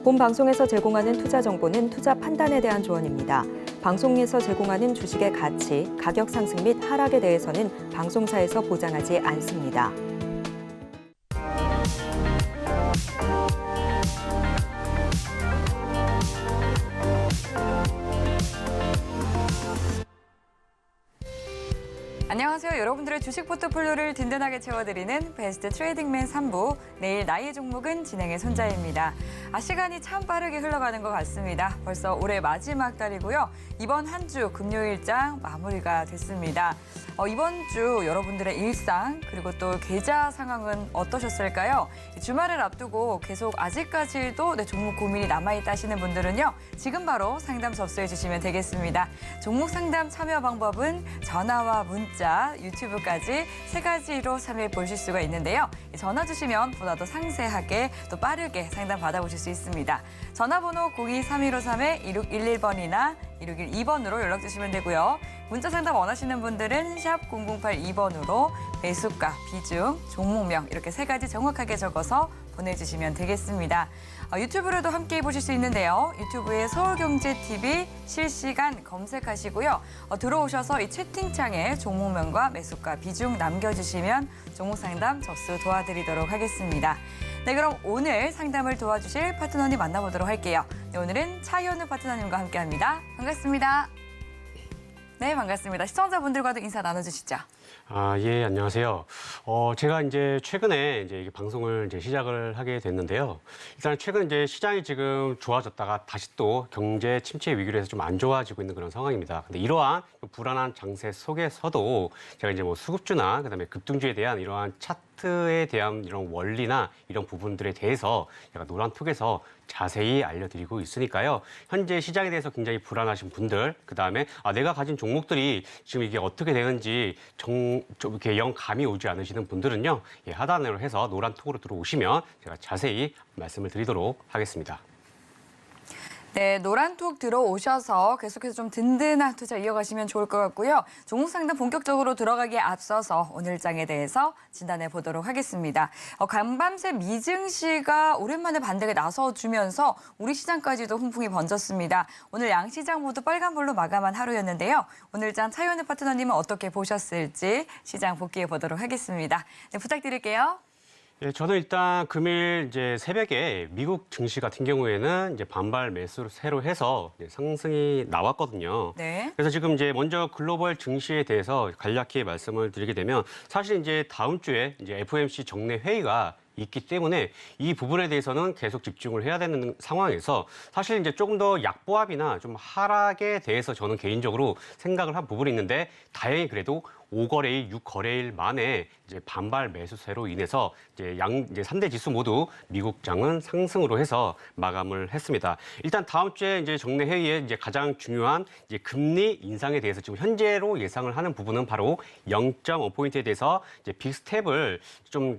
본 방송에서 제공하는 투자 정보는 투자 판단에 대한 조언입니다. 방송에서 제공하는 주식의 가치, 가격 상승 및 하락에 대해서는 방송사에서 보장하지 않습니다. 안녕하세요. 여러분들의 주식 포트폴리오를 든든하게 채워드리는 베스트 트레이딩맨 3부. 내일 나의 종목은 진행의 손자입니다. 시간이 참 빠르게 흘러가는 것 같습니다. 벌써 올해 마지막 달이고요. 이번 한 주 금요일장 마무리가 됐습니다. 이번 주 여러분들의 일상 그리고 또 계좌 상황은 어떠셨을까요? 주말을 앞두고 계속 아직까지도 종목 고민이 남아있다 하시는 분들은요. 지금 바로 상담 접수해 주시면 되겠습니다. 종목 상담 참여 방법은 전화와 문자, 유튜브까지 3가지로 참여해 보실 수가 있는데요. 전화 주시면 보다 더 상세하게 또 빠르게 상담 받아보실 수 있습니다. 전화번호 02-3153-2611번이나 1612번으로 연락 주시면 되고요. 문자 상담 원하시는 분들은 샵 0082번으로 매수가, 비중, 종목명 이렇게 3가지 정확하게 적어서 보내주시면 되겠습니다. 유튜브로도 함께 보실 수 있는데요. 유튜브에 서울경제TV 실시간 검색하시고요. 들어오셔서 이 채팅창에 종목명과 매수가, 비중 남겨주시면 종목 상담 접수 도와드리도록 하겠습니다. 네, 그럼 오늘 상담을 도와주실 파트너님 만나보도록 할게요. 네, 오늘은 차현우 파트너님과 함께합니다. 반갑습니다. 네, 반갑습니다. 시청자분들과도 인사 나눠주시죠. 예, 안녕하세요. 제가 이제 최근에 이제 방송을 이제 시작을 하게 됐는데요. 일단 최근 이제 시장이 지금 좋아졌다가 다시 또 경제 침체 위기로 해서 좀 안 좋아지고 있는 그런 상황입니다. 근데 이러한 불안한 장세 속에서도 제가 이제 뭐 수급주나 그다음에 급등주에 대한 이러한 차트에 대한 이런 원리나 이런 부분들에 대해서 제가 노란톡에서 자세히 알려드리고 있으니까요. 현재 시장에 대해서 굉장히 불안하신 분들, 그다음에 내가 가진 종목들이 지금 이게 어떻게 되는지 좀 이렇게 영 감이 오지 않으시는 분들은요. 하단으로 해서 노란톡으로 들어오시면 제가 자세히 말씀을 드리도록 하겠습니다. 네, 노란톡 들어오셔서 계속해서 좀 든든한 투자 이어가시면 좋을 것 같고요. 종목 상담 본격적으로 들어가기에 앞서서 오늘 장에 대해서 진단해 보도록 하겠습니다. 간밤새 미증시가 오랜만에 반등에 나서주면서 우리 시장까지도 훈풍이 번졌습니다. 오늘 양시장 모두 빨간불로 마감한 하루였는데요. 오늘 장 차현우 파트너님은 어떻게 보셨을지 시장 복귀해 보도록 하겠습니다. 네, 부탁드릴게요. 예, 저는 일단 금일 이제 새벽에 미국 증시 같은 경우에는 이제 반발 매수로 새로 해서 이제 상승이 나왔거든요. 네. 그래서 지금 이제 먼저 글로벌 증시에 대해서 간략히 말씀을 드리게 되면 사실 이제 다음 주에 이제 FOMC 정례 회의가 있기 때문에 이 부분에 대해서는 계속 집중을 해야 되는 상황에서 사실 이제 조금 더 약보합이나 좀 하락에 대해서 저는 개인적으로 생각을 한 부분이 있는데 다행히 그래도 5거래일, 6거래일 만에 이제 반발 매수세로 인해서 이제 3대 지수 모두 미국장은 상승으로 해서 마감을 했습니다. 일단 다음 주에 이제 정례 회의에 이제 가장 중요한 이제 금리 인상에 대해서 지금 현재로 예상을 하는 부분은 바로 0.5포인트에 대해서 이제 빅스텝을 좀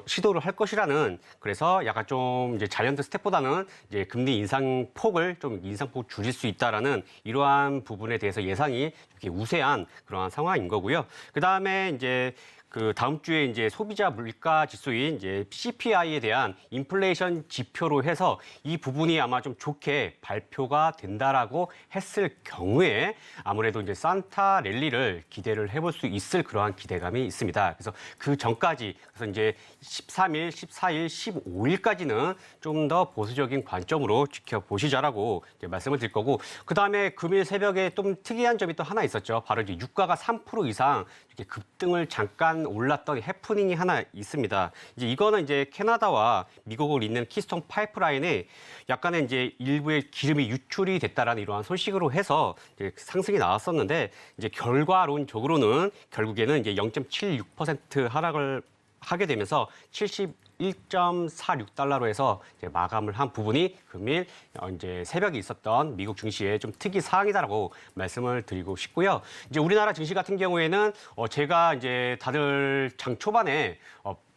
시도를 할 것이라는 그래서 약간 좀 이제 자이언트 스텝보다는 이제 금리 인상 폭을 좀 인상폭 줄일 수 있다라는 이러한 부분에 대해서 예상이 이렇게 우세한 그러한 상황인 거고요. 그 다음에 이제 그 다음 주에 이제 소비자 물가 지수인 이제 CPI에 대한 인플레이션 지표로 해서 이 부분이 아마 좀 좋게 발표가 된다라고 했을 경우에 아무래도 이제 산타 랠리를 기대를 해볼 수 있을 그러한 기대감이 있습니다. 그래서 그 전까지 그래서 이제 13일, 14일, 15일까지는 좀 더 보수적인 관점으로 지켜보시자라고 이제 말씀을 드릴 거고 그 다음에 금일 새벽에 좀 특이한 점이 또 하나 있었죠. 바로 이제 유가가 3% 이상 이렇게 급등을 잠깐 올랐던 해프닝이 하나 있습니다. 이제 이거는 이제 캐나다와 미국을 잇는 키스톤 파이프라인에 약간의 이제 일부의 기름이 유출이 됐다라는 이러한 소식으로 해서 이제 상승이 나왔었는데 이제 결과론적으로는 결국에는 이제 0.76% 하락을 하게 되면서 71.46달러로 해서 이제 마감을 한 부분이 금일 이제 새벽에 있었던 미국 증시의 좀 특이 사항이다라고 말씀을 드리고 싶고요. 이제 우리나라 증시 같은 경우에는 제가 이제 다들 장 초반에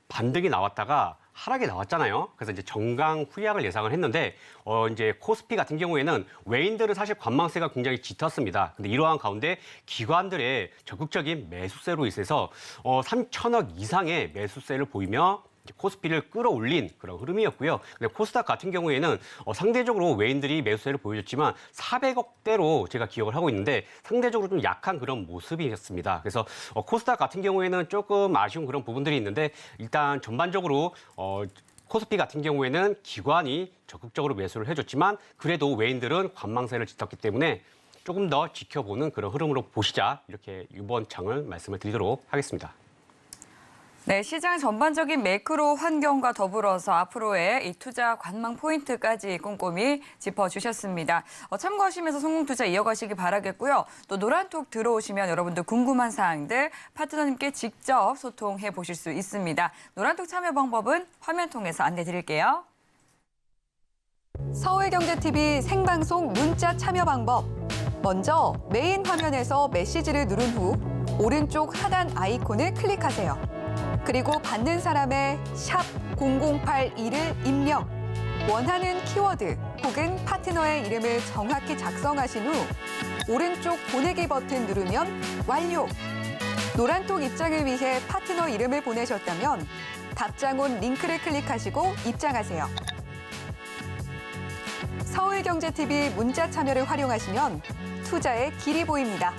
반등이 나왔다가 하락이 나왔잖아요. 그래서 이제 정강 후약을 예상을 했는데 이제 코스피 같은 경우에는 외인들은 사실 관망세가 굉장히 짙었습니다. 근데 이러한 가운데 기관들의 적극적인 매수세로 있어서 3천억 이상의 매수세를 보이며 코스피를 끌어올린 그런 흐름이었고요. 근데 코스닥 같은 경우에는 상대적으로 외인들이 매수세를 보여줬지만 400억대로 제가 기억을 하고 있는데 상대적으로 좀 약한 그런 모습이었습니다. 그래서 코스닥 같은 경우에는 조금 아쉬운 그런 부분들이 있는데 일단 전반적으로 코스피 같은 경우에는 기관이 적극적으로 매수를 해줬지만 그래도 외인들은 관망세를 짙었기 때문에 조금 더 지켜보는 그런 흐름으로 보시자 이렇게 이번 장을 말씀을 드리도록 하겠습니다. 네, 시장 전반적인 매크로 환경과 더불어서 앞으로의 이 투자 관망 포인트까지 꼼꼼히 짚어주셨습니다. 참고하시면서 성공투자 이어가시기 바라겠고요. 또 노란톡 들어오시면 여러분들 궁금한 사항들 파트너님께 직접 소통해 보실 수 있습니다. 노란톡 참여 방법은 화면 통해서 안내 드릴게요. 서울경제TV 생방송 문자 참여 방법. 먼저 메인 화면에서 메시지를 누른 후 오른쪽 하단 아이콘을 클릭하세요. 그리고 받는 사람의 샵 0082를 입력, 원하는 키워드 혹은 파트너의 이름을 정확히 작성하신 후 오른쪽 보내기 버튼 누르면 완료. 노란톡 입장을 위해 파트너 이름을 보내셨다면 답장 온 링크를 클릭하시고 입장하세요. 서울경제TV 문자 참여를 활용하시면 투자의 길이 보입니다.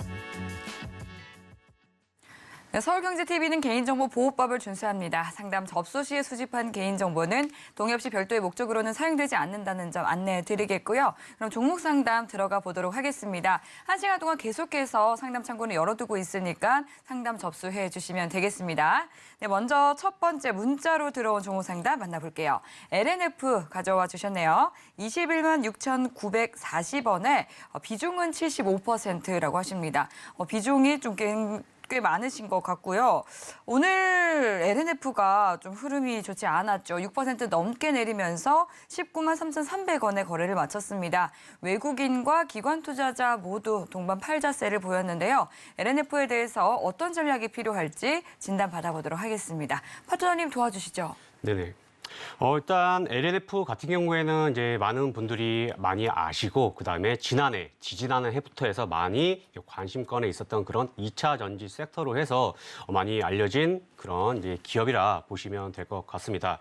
네, 서울경제TV는 개인정보 보호법을 준수합니다. 상담 접수 시에 수집한 개인정보는 동의 없이 별도의 목적으로는 사용되지 않는다는 점 안내해 드리겠고요. 그럼 종목 상담 들어가 보도록 하겠습니다. 1시간 동안 계속해서 상담 창구는 열어두고 있으니까 상담 접수해 주시면 되겠습니다. 네, 먼저 첫 번째 문자로 들어온 종목 상담 만나볼게요. LNF 가져와 주셨네요. 21만 6,940원에 비중은 75%라고 하십니다. 비중이 좀 꽤 많으신 것 같고요. 오늘 LNF가 좀 흐름이 좋지 않았죠. 6% 넘게 내리면서 19만 3,300원에 거래를 마쳤습니다. 외국인과 기관 투자자 모두 동반 팔자세를 보였는데요. LNF에 대해서 어떤 전략이 필요할지 진단 받아보도록 하겠습니다. 파트너님 도와주시죠. 네네. 일단 LNF 같은 경우에는 이제 많은 분들이 많이 아시고 그다음에 지지난해 해부터 해서 많이 관심권에 있었던 그런 2차 전지 섹터로 해서 많이 알려진 그런 이제 기업이라 보시면 될 것 같습니다.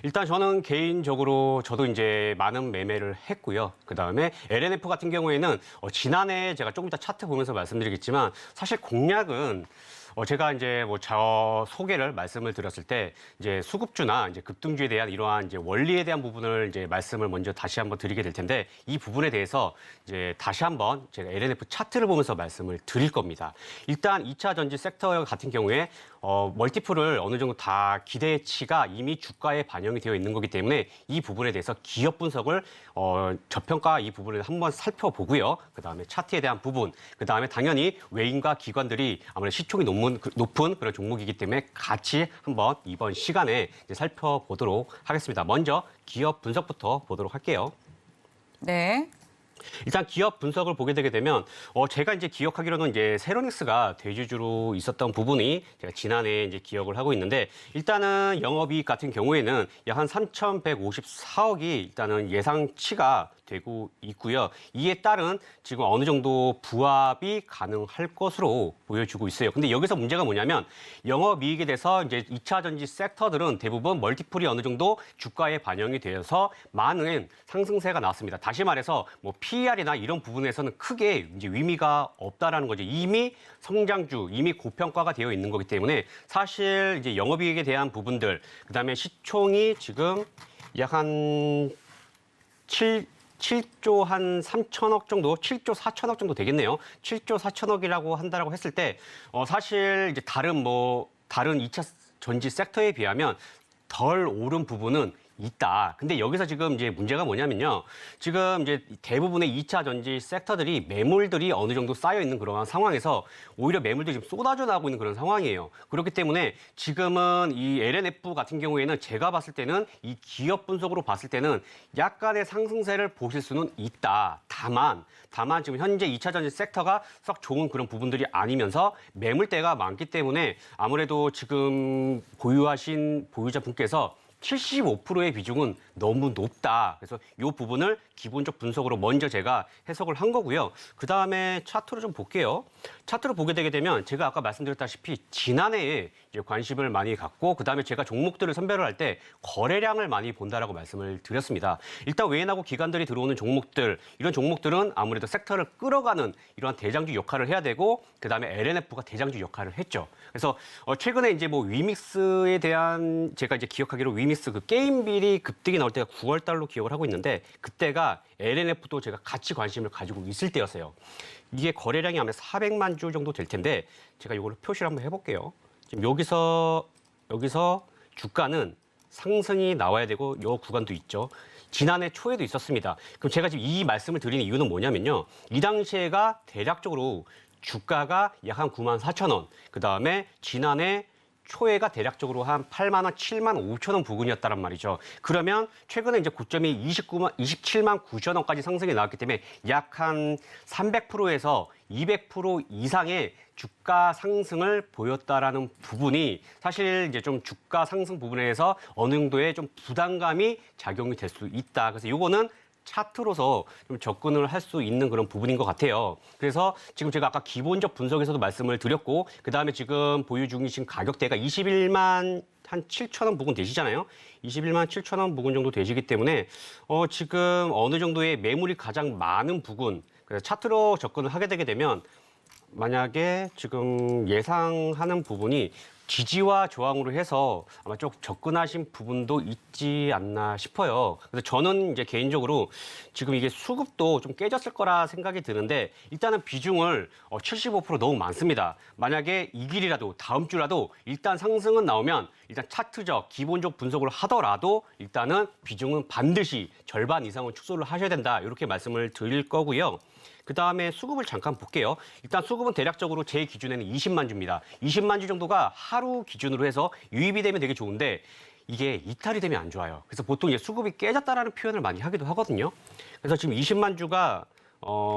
일단 저는 개인적으로 저도 이제 많은 매매를 했고요. 그다음에 LNF 같은 경우에는 지난해 제가 조금 이따 차트 보면서 말씀드리겠지만 사실 공략은 제가 이제 저 소개를 말씀을 드렸을 때 이제 수급주나 이제 급등주에 대한 이러한 이제 원리에 대한 부분을 이제 말씀을 먼저 다시 한번 드리게 될 텐데 이 부분에 대해서 이제 다시 한번 제가 LNF 차트를 보면서 말씀을 드릴 겁니다. 일단 2차 전지 섹터 같은 경우에 멀티플을 어느 정도 다 기대치가 이미 주가에 반영이 되어 있는 거기 때문에 이 부분에 대해서 기업 분석을 저평가 이 부분을 한번 살펴보고요. 그다음에 차트에 대한 부분, 그다음에 당연히 외인과 기관들이 아무래도 시총이 높은 그런 종목이기 때문에 같이 한번 이번 시간에 이제 살펴보도록 하겠습니다. 먼저 기업 분석부터 보도록 할게요. 네. 일단 기업 분석을 보게 되게 되면 제가 이제 기억하기로는 이제 세로닉스가 대주주로 있었던 부분이 제가 지난해 이제 기억을 하고 있는데 일단은 영업이익 같은 경우에는 약 한 3,154억이 일단은 예상치가 되고 있고요. 이에 따른 지금 어느 정도 부합이 가능할 것으로 보여주고 있어요. 근데 여기서 문제가 뭐냐면 영업이익에 대해서 이제 2차 전지 섹터들은 대부분 멀티플이 어느 정도 주가에 반영이 되어서 많은 상승세가 나왔습니다. 다시 말해서 PER이나 이런 부분에서는 크게 이제 의미가 없다라는 거죠. 이미 성장주, 이미 고평가가 되어 있는 거기 때문에 사실 이제 영업이익에 대한 부분들, 그다음에 시총이 지금 약 한 7조 한 3천억 정도, 7조 4천억 정도 되겠네요. 7조 4천억이라고 한다라고 했을 때 사실 이제 다른 2차 전지 섹터에 비하면 덜 오른 부분은 있다. 근데 여기서 지금 이제 문제가 뭐냐면요. 지금 이제 대부분의 2차 전지 섹터들이 매물들이 어느 정도 쌓여 있는 그런 상황에서 오히려 매물들이 지금 쏟아져 나오고 있는 그런 상황이에요. 그렇기 때문에 지금은 이 LNF 같은 경우에는 제가 봤을 때는 이 기업 분석으로 봤을 때는 약간의 상승세를 보실 수는 있다. 다만 지금 현재 2차 전지 섹터가 썩 좋은 그런 부분들이 아니면서 매물대가 많기 때문에 아무래도 지금 보유하신 보유자분께서 75%의 비중은 너무 높다. 그래서 이 부분을 기본적 분석으로 먼저 제가 해석을 한 거고요. 그다음에 차트로 좀 볼게요. 차트로 보게 되게 되면 제가 아까 말씀드렸다시피 지난해에 이제 관심을 많이 갖고 그다음에 제가 종목들을 선별을 할 때 거래량을 많이 본다라고 말씀을 드렸습니다. 일단 외인하고 기관들이 들어오는 종목들, 이런 종목들은 아무래도 섹터를 끌어가는 이러한 대장주 역할을 해야 되고 그다음에 LNF가 대장주 역할을 했죠. 그래서 최근에 이제 뭐 위믹스에 대한 제가 이제 기억하기로 위믹스 그 게임 비리 급등이 나올 때가 9월 달로 기억을 하고 있는데 그때가 LNF도 제가 같이 관심을 가지고 있을 때였어요. 이게 거래량이 아마 400만 주 정도 될 텐데 제가 이걸로 표시를 한번 해볼게요. 지금 여기서 주가는 상승이 나와야 되고 이 구간도 있죠. 지난해 초에도 있었습니다. 그럼 제가 지금 이 말씀을 드리는 이유는 뭐냐면요. 이 당시에가 대략적으로 주가가 약 한 9만 4천 원, 그다음에 지난해 초에가 대략적으로 한 8만 원, 7만 5천 원 부근이었다란 말이죠. 그러면 최근에 이제 고점이 27만 9천 원까지 상승이 나왔기 때문에 약 한 300%에서 200% 이상의 주가 상승을 보였다라는 부분이 사실 이제 좀 주가 상승 부분에서 어느 정도의 좀 부담감이 작용이 될 수 있다. 그래서 요거는 차트로서 좀 접근을 할 수 있는 그런 부분인 것 같아요. 그래서 지금 제가 아까 기본적 분석에서도 말씀을 드렸고 그다음에 지금 보유 중이신 가격대가 21만 한 7천 원 부근 되시잖아요. 21만 7천 원 부근 정도 되시기 때문에 지금 어느 정도의 매물이 가장 많은 부근, 그래서 차트로 접근을 하게 되게 되면 만약에 지금 예상하는 부분이 지지와 저항으로 해서 아마 좀 접근하신 부분도 있지 않나 싶어요. 그래서 저는 이제 개인적으로 지금 이게 수급도 좀 깨졌을 거라 생각이 드는데 일단은 비중을 75% 너무 많습니다. 만약에 이 길이라도 다음 주라도 일단 상승은 나오면 일단 차트적 기본적 분석을 하더라도 일단은 비중은 반드시 절반 이상은 축소를 하셔야 된다. 이렇게 말씀을 드릴 거고요. 그다음에 수급을 잠깐 볼게요. 일단 수급은 대략적으로 제 기준에는 20만 주입니다. 20만 주 정도가 하루 기준으로 해서 유입이 되면 되게 좋은데 이게 이탈이 되면 안 좋아요. 그래서 보통 이제 수급이 깨졌다라는 표현을 많이 하기도 하거든요. 그래서 지금 20만 주가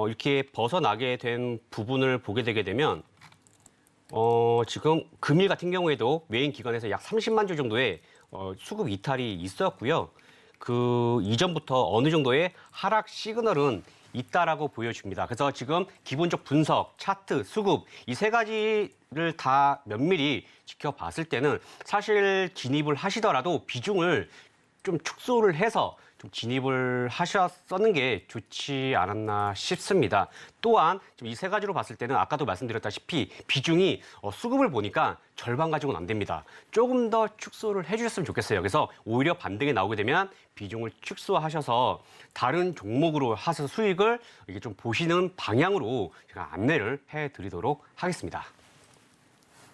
이렇게 벗어나게 된 부분을 보게 되게 되면 지금 금일 같은 경우에도 메인 기관에서 약 30만 주 정도의 수급 이탈이 있었고요. 그 이전부터 어느 정도의 하락 시그널은 있다라고 보여집니다. 그래서 지금 기본적 분석, 차트, 수급 이 세 가지를 다 면밀히 지켜봤을 때는 사실 진입을 하시더라도 비중을 좀 축소를 해서 좀 진입을 하셨었는 게 좋지 않았나 싶습니다. 또한 이 세 가지로 봤을 때는 아까도 말씀드렸다시피 비중이 수급을 보니까 절반 가지고는 안 됩니다. 조금 더 축소를 해주셨으면 좋겠어요. 그래서 오히려 반등이 나오게 되면 비중을 축소하셔서 다른 종목으로 하셔서 수익을 이게 좀 보시는 방향으로 제가 안내를 해드리도록 하겠습니다.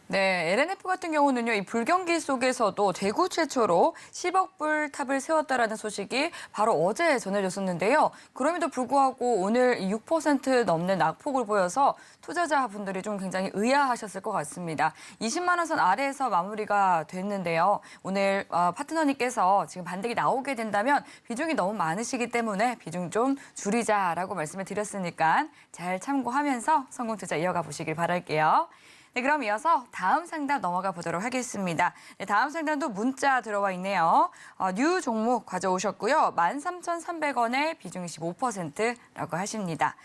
네, LNF 같은 경우는요, 이 불경기 속에서도 대구 최초로 10억 불 탑을 세웠다라는 소식이 바로 어제 전해졌었는데요. 그럼에도 불구하고 오늘 6% 넘는 낙폭을 보여서 투자자분들이 좀 굉장히 의아하셨을 것 같습니다. 20만 원 선 아래에서 마무리가 됐는데요. 오늘 파트너님께서 지금 반등이 나오게 된다면 비중이 너무 많으시기 때문에 비중 좀 줄이자라고 말씀을 드렸으니까 잘 참고하면서 성공 투자 이어가 보시길 바랄게요. 네, 그럼 이어서 다음 상담 넘어가 보도록 하겠습니다. 네, 다음 상담도 문자 들어와 있네요. 뉴 종목 가져오셨고요. 13,300원에 비중이 15%라고 하십니다.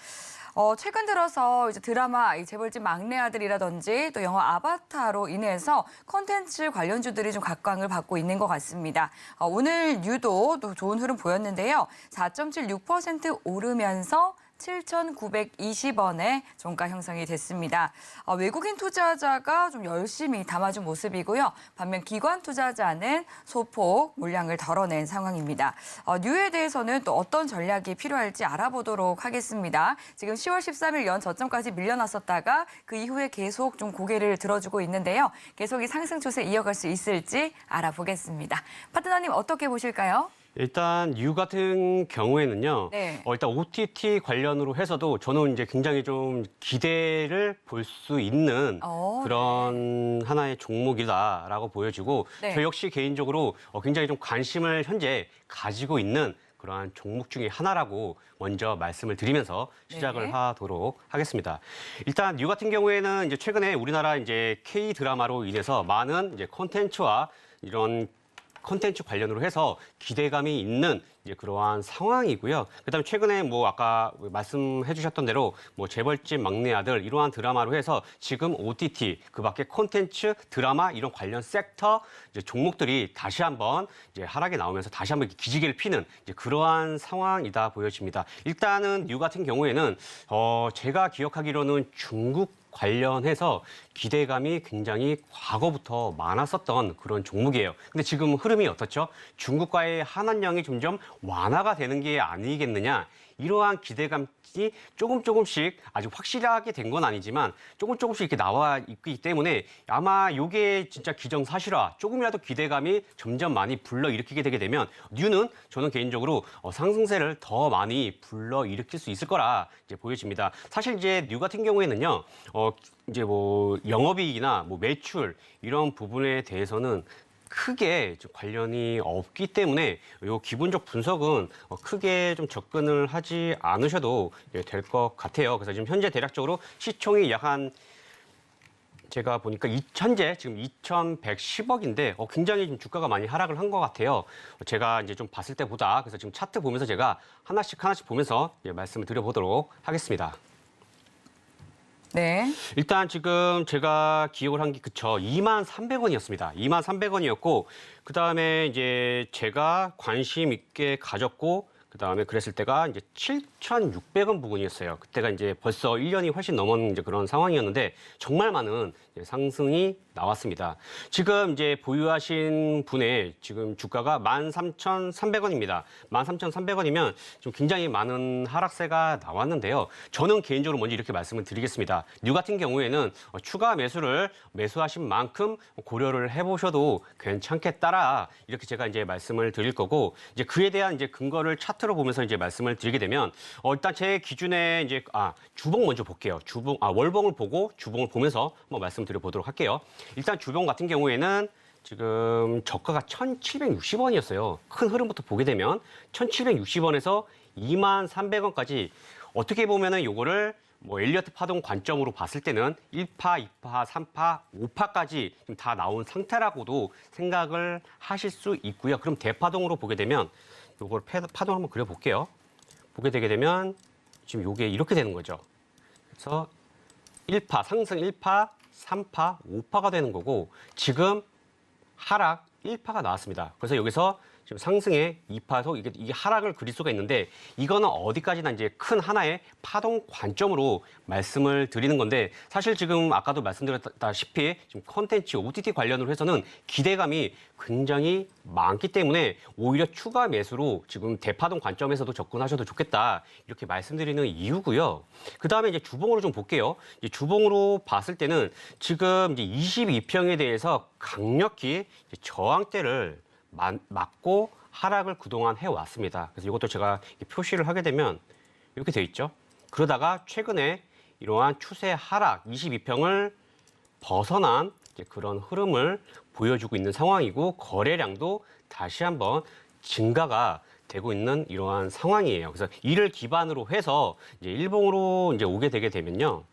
최근 들어서 이제 드라마 재벌집 막내 아들이라든지 또 영화 아바타로 인해서 콘텐츠 관련주들이 좀 각광을 받고 있는 것 같습니다. 오늘 뉴도 또 좋은 흐름 보였는데요. 4.76% 오르면서 7,920원에 종가 형성이 됐습니다. 외국인 투자자가 좀 열심히 담아준 모습이고요. 반면 기관 투자자는 소폭 물량을 덜어낸 상황입니다. 뉴에 대해서는 또 어떤 전략이 필요할지 알아보도록 하겠습니다. 지금 10월 13일 연 저점까지 밀려났었다가 그 이후에 계속 좀 고개를 들어주고 있는데요. 계속 이 상승 추세 이어갈 수 있을지 알아보겠습니다. 파트너님 어떻게 보실까요? 일단 뉴 같은 경우에는요. 네. 일단 OTT 관련으로 해서도 저는 이제 굉장히 좀 기대를 볼 수 있는 그런 하나의 종목이다라고 보여지고 네. 저 역시 개인적으로 굉장히 좀 관심을 현재 가지고 있는 그러한 종목 중에 하나라고 먼저 말씀을 드리면서 시작을 네. 하도록 하겠습니다. 일단 뉴 같은 경우에는 이제 최근에 우리나라 이제 K 드라마로 인해서 많은 이제 콘텐츠와 이런 콘텐츠 관련으로 해서 기대감이 있는 이제 그러한 상황이고요. 그다음에 최근에 뭐 아까 말씀해 주셨던 대로 뭐 재벌집 막내 아들 이러한 드라마로 해서 지금 OTT 그밖에 콘텐츠 드라마 이런 관련 섹터 이제 종목들이 다시 한번 이제 하락에 나오면서 다시 한번 기지개를 피는 이제 그러한 상황이다 보여집니다. 일단은 뉴 같은 경우에는 제가 기억하기로는 중국 관련해서 기대감이 굉장히 과거부터 많았었던 그런 종목이에요. 근데 지금 흐름이 어떻죠? 중국과의 한한령이 점점 완화가 되는 게 아니겠느냐. 이러한 기대감이 조금씩 아직 확실하게 된 건 아니지만 조금씩 이렇게 나와 있기 때문에 아마 이게 진짜 기정사실화, 조금이라도 기대감이 점점 많이 불러일으키게 되게 되면 뉴는 저는 개인적으로 상승세를 더 많이 불러일으킬 수 있을 거라 이제 보여집니다. 사실 이제 뉴 같은 경우에는요, 이제 뭐 영업이익이나 뭐 매출 이런 부분에 대해서는 크게 좀 관련이 없기 때문에 요 기본적 분석은 크게 좀 접근을 하지 않으셔도 될 것 같아요. 그래서 지금 현재 대략적으로 시총이 약 한 제가 보니까 현재 지금 2,110억인데 굉장히 좀 주가가 많이 하락을 한 것 같아요. 제가 이제 좀 봤을 때보다 그래서 지금 차트 보면서 제가 하나씩 보면서 말씀을 드려보도록 하겠습니다. 네. 일단 지금 제가 기억을 한 게 그쵸. 23,300원이었습니다. 23,300원이었고 그다음에 이제 제가 관심 있게 가졌고 그다음에 그랬을 때가 이제 7,600원 부근이었어요. 그때가 이제 벌써 1년이 훨씬 넘은 이제 그런 상황이었는데 정말 많은 상승이 나왔습니다. 지금 이제 보유하신 분의 지금 주가가 13,300원입니다. 13,300원이면 좀 굉장히 많은 하락세가 나왔는데요. 저는 개인적으로 먼저 이렇게 말씀을 드리겠습니다. 뉴 같은 경우에는 추가 매수를 매수하신 만큼 고려를 해보셔도 괜찮겠다라 이렇게 제가 이제 말씀을 드릴 거고 이제 그에 대한 이제 근거를 차트로 보면서 이제 말씀을 드리게 되면 일단 제 기준에 이제 주봉 먼저 볼게요. 월봉을 보고 주봉을 보면서 한번 말씀드려보도록 할게요. 일단 주봉 같은 경우에는 지금 저가가 1,760원이었어요. 큰 흐름부터 보게 되면 1,760원에서 23,300원까지 어떻게 보면은 요거를 뭐 엘리어트 파동 관점으로 봤을 때는 1파, 2파, 3파, 5파까지 다 나온 상태라고도 생각을 하실 수 있고요. 그럼 대파동으로 보게 되면 요걸 파동 한번 그려볼게요. 보게 되게 되면 지금 요게 이렇게 되는 거죠. 그래서 1파, 상승 1파, 3파, 5파가 되는 거고 지금 하락 1파가 나왔습니다. 그래서 여기서 지금 상승의 2파에서 이게 하락을 그릴 수가 있는데 이거는 어디까지나 이제 큰 하나의 파동 관점으로 말씀을 드리는 건데 사실 지금 아까도 말씀드렸다시피 지금 콘텐츠 OTT 관련으로 해서는 기대감이 굉장히 많기 때문에 오히려 추가 매수로 지금 대파동 관점에서도 접근하셔도 좋겠다 이렇게 말씀드리는 이유고요. 그 다음에 이제 주봉으로 좀 볼게요. 이제 주봉으로 봤을 때는 지금 이제 22평에 대해서 강력히 이제 저항대를 맞고 하락을 그동안 해왔습니다. 그래서 이것도 제가 표시를 하게 되면 이렇게 돼 있죠. 그러다가 최근에 이러한 추세 하락 22평을 벗어난 그런 흐름을 보여주고 있는 상황이고 거래량도 다시 한번 증가가 되고 있는 이러한 상황이에요. 그래서 이를 기반으로 해서 이제 일봉으로 이제 오게 되게 되면요.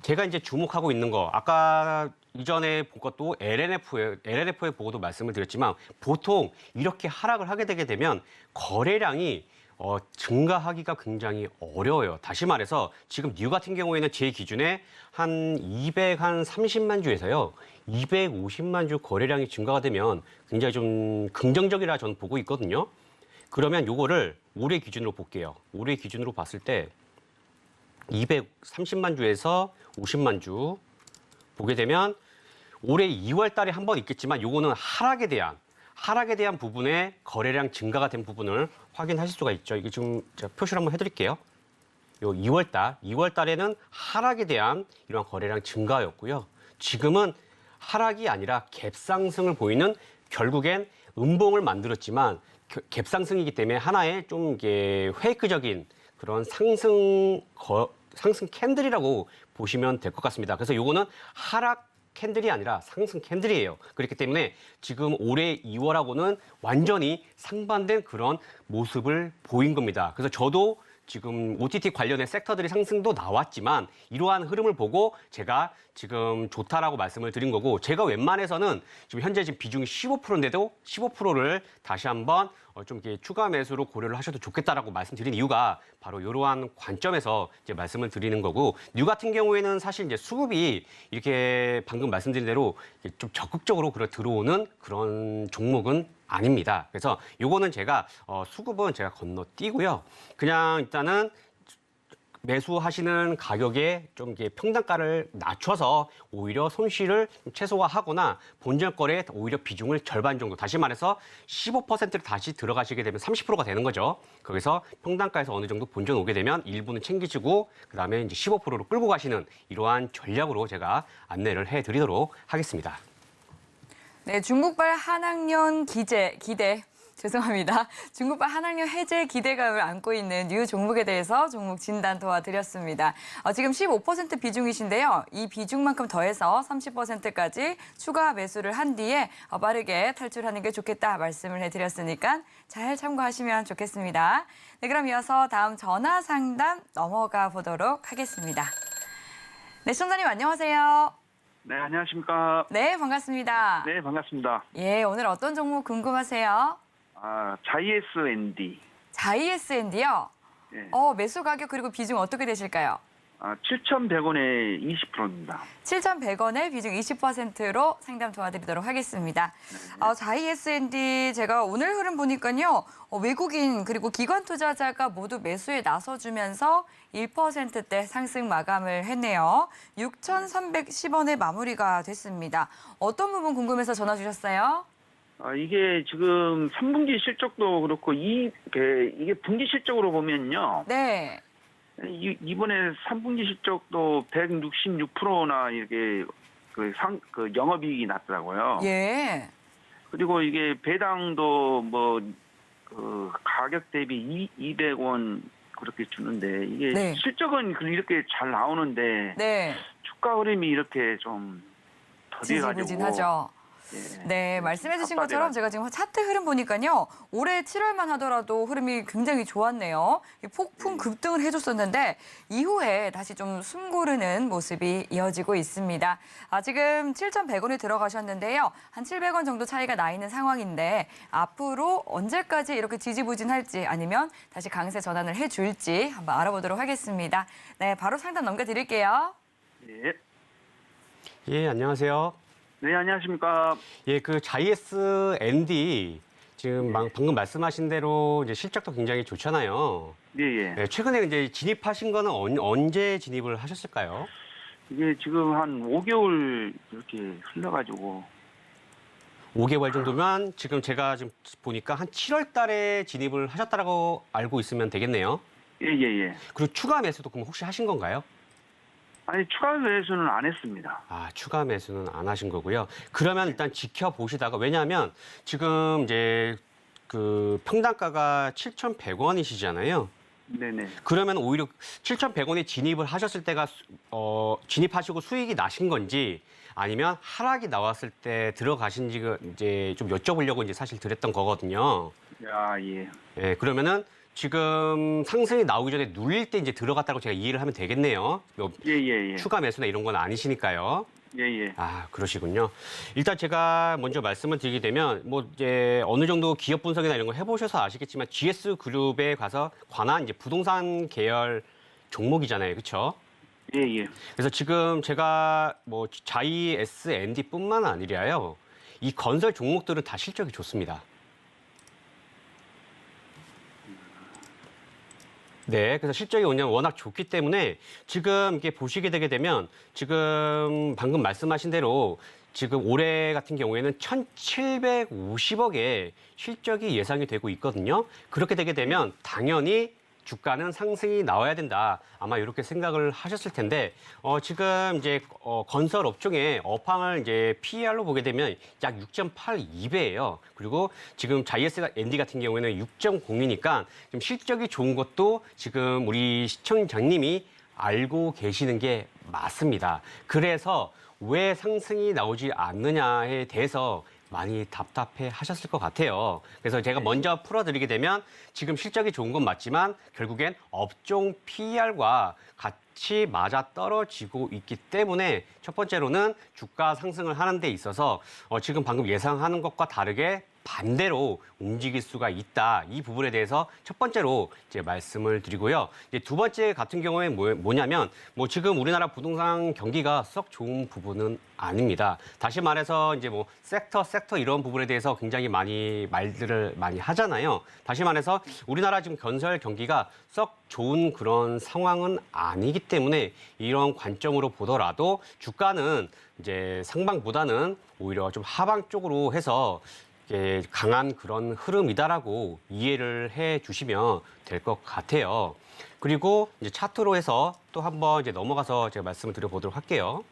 제가 이제 주목하고 있는 거 아까 이전에 본 것도 LNF에 보고도 말씀을 드렸지만 보통 이렇게 하락을 하게 되게 되면 거래량이 증가하기가 굉장히 어려워요. 다시 말해서 지금 뉴 같은 경우에는 제 기준에 한 230만 주에서요. 250만 주 거래량이 증가가 되면 굉장히 좀 긍정적이라 저는 보고 있거든요. 그러면 요거를 올해 기준으로 볼게요. 올해 기준으로 봤을 때 230만 주에서 50만 주 보게 되면 올해 2월 달에 한 번 있겠지만 요거는 하락에 대한 부분에 거래량 증가가 된 부분을 확인하실 수가 있죠. 이게 지금 제가 표시를 한번 해드릴게요. 요 2월 달에는 하락에 대한 이런 거래량 증가였고요. 지금은 하락이 아니라 갭상승을 보이는 결국엔 음봉을 만들었지만 갭상승이기 때문에 하나의 좀 이게 페이크적인 그런 상승 캔들이라고 보시면 될 것 같습니다. 그래서 요거는 하락 캔들이 아니라 상승 캔들이에요. 그렇기 때문에 지금 올해 2월하고는 완전히 상반된 그런 모습을 보인 겁니다. 그래서 저도 지금 OTT 관련된 섹터들의 상승도 나왔지만 이러한 흐름을 보고 제가 지금 좋다라고 말씀을 드린 거고 제가 웬만해서는 지금 현재 지금 비중이 15%인데도 15%를 다시 한번 좀 이렇게 추가 매수로 고려를 하셔도 좋겠다라고 말씀드린 이유가 바로 이러한 관점에서 이제 말씀을 드리는 거고 뉴 같은 경우에는 사실 이제 수급이 이렇게 방금 말씀드린 대로 좀 적극적으로 들어오는 그런 종목은 아닙니다. 그래서 요거는 제가 수급은 제가 건너뛰고요. 그냥 일단은 매수하시는 가격에 좀 이렇게 평단가를 낮춰서 오히려 손실을 최소화하거나 본전 거래에 오히려 비중을 절반 정도, 다시 말해서 15%를 다시 들어가시게 되면 30%가 되는 거죠. 거기서 평단가에서 어느 정도 본전 오게 되면 일부는 챙기시고 그다음에 이제 15%로 끌고 가시는 이러한 전략으로 제가 안내를 해드리도록 하겠습니다. 네, 중국발 한학년 기대. 죄송합니다. 중국발 한학년 해제 기대감을 안고 있는 뉴 종목에 대해서 종목 진단 도와드렸습니다. 지금 15% 비중이신데요. 이 비중만큼 더해서 30%까지 추가 매수를 한 뒤에 빠르게 탈출하는 게 좋겠다 말씀을 해드렸으니까 잘 참고하시면 좋겠습니다. 네, 그럼 이어서 다음 전화 상담 넘어가 보도록 하겠습니다. 네, 시청자님 안녕하세요. 네, 안녕하십니까. 네, 반갑습니다. 네, 반갑습니다. 예, 오늘 어떤 종목 궁금하세요? JSND. JSND요? 네. 매수 가격 그리고 비중 어떻게 되실까요? 7,100원에 20%입니다. 7,100원에 비중 20%로 상담 도와드리도록 하겠습니다. JSND 제가 오늘 흐름 보니까요. 외국인 그리고 기관 투자자가 모두 매수에 나서주면서 1%대 상승 마감을 했네요. 6,310원에 마무리가 됐습니다. 어떤 부분 궁금해서 전화 주셨어요? 이게 지금 3분기 실적도 그렇고 이게 분기 실적으로 보면요. 네. 이번에 3분기 실적도 166%나 이렇게 그 영업이익이 났더라고요. 예. 그리고 이게 배당도 그 가격 대비 200원 그렇게 주는데 이게 네. 실적은 이렇게 잘 나오는데 네. 주가 흐름이 이렇게 좀 더뎌가지고 지지부진하죠. 네, 말씀해주신 것처럼 제가 지금 차트 흐름 보니까요. 올해 7월만 하더라도 흐름이 굉장히 좋았네요. 폭풍 급등을 해줬었는데 이후에 다시 좀 숨고르는 모습이 이어지고 있습니다. 지금 7,100원에 들어가셨는데요. 한 700원 정도 차이가 나 있는 상황인데 앞으로 언제까지 이렇게 지지부진할지 아니면 다시 강세 전환을 해줄지 한번 알아보도록 하겠습니다. 네, 바로 상담 넘겨드릴게요. 예. 예, 안녕하세요. 네, 안녕하십니까. 예, 그 JSND 지금 방금 말씀하신 대로 이제 실적도 굉장히 좋잖아요. 예, 예. 네, 최근에 이제 진입하신 거는 언제 진입을 하셨을까요? 이게 지금 한 5개월 이렇게 흘러가지고. 5개월 정도면 지금 제가 지금 보니까 한 7월 달에 진입을 하셨다고 알고 있으면 되겠네요. 예, 예, 예. 그리고 추가 매수도 그럼 혹시 하신 건가요? 아니, 추가 매수는 안 했습니다. 추가 매수는 안 하신 거고요. 그러면 일단 지켜보시다가, 왜냐하면 지금 이제 그 평단가가 7,100원이시잖아요. 네네. 그러면 오히려 7,100원에 진입을 하셨을 때가 진입하시고 수익이 나신 건지 아니면 하락이 나왔을 때 들어가신지 이제 좀 여쭤보려고 이제 사실 드렸던 거거든요. 예. 예, 그러면은 지금 상승이 나오기 전에 눌릴 때 이제 들어갔다고 제가 이해를 하면 되겠네요. 예. 추가 매수나 이런 건 아니시니까요. 예. 그러시군요. 일단 제가 먼저 말씀을 드리게 되면 이제 어느 정도 기업 분석이나 이런 거 해보셔서 아시겠지만 GS 그룹에 가서 관한 이제 부동산 계열 종목이잖아요, 그렇죠? 예. 그래서 지금 제가 JSND뿐만 아니라요, 이 건설 종목들은 다 실적이 좋습니다. 네, 그래서 실적이 워낙 좋기 때문에 지금 이렇게 보시게 되게 되면 지금 방금 말씀하신 대로 지금 올해 같은 경우에는 1,750억의 실적이 예상이 되고 있거든요. 그렇게 되게 되면 당연히 주가는 상승이 나와야 된다. 아마 이렇게 생각을 하셨을 텐데, 지금 이제 건설 업종의 업황을 이제 PER로 보게 되면 약 6.82배예요. 그리고 지금 JSND 같은 경우에는 6.0이니까 좀 실적이 좋은 것도 지금 우리 시청자님이 알고 계시는 게 맞습니다. 그래서 왜 상승이 나오지 않느냐에 대해서 많이 답답해 하셨을 것 같아요. 그래서 제가 먼저 풀어드리게 되면 지금 실적이 좋은 건 맞지만 결국엔 업종 PER과 같이 맞아 떨어지고 있기 때문에 첫 번째로는 주가 상승을 하는 데 있어서 지금 방금 예상하는 것과 다르게 반대로 움직일 수가 있다. 이 부분에 대해서 첫 번째로 이제 말씀을 드리고요. 이제 두 번째 같은 경우에 뭐냐면 지금 우리나라 부동산 경기가 썩 좋은 부분은 아닙니다. 다시 말해서 이제 섹터 이런 부분에 대해서 굉장히 많이 말들을 많이 하잖아요. 다시 말해서 우리나라 지금 건설 경기가 썩 좋은 그런 상황은 아니기 때문에 이런 관점으로 보더라도 주가는 이제 상방보다는 오히려 좀 하방 쪽으로 해서 강한 그런 흐름이다라고 이해를 해 주시면 될 것 같아요. 그리고 이제 차트로 해서 또 한번 이제 넘어가서 제가 말씀을 드려보도록 할게요.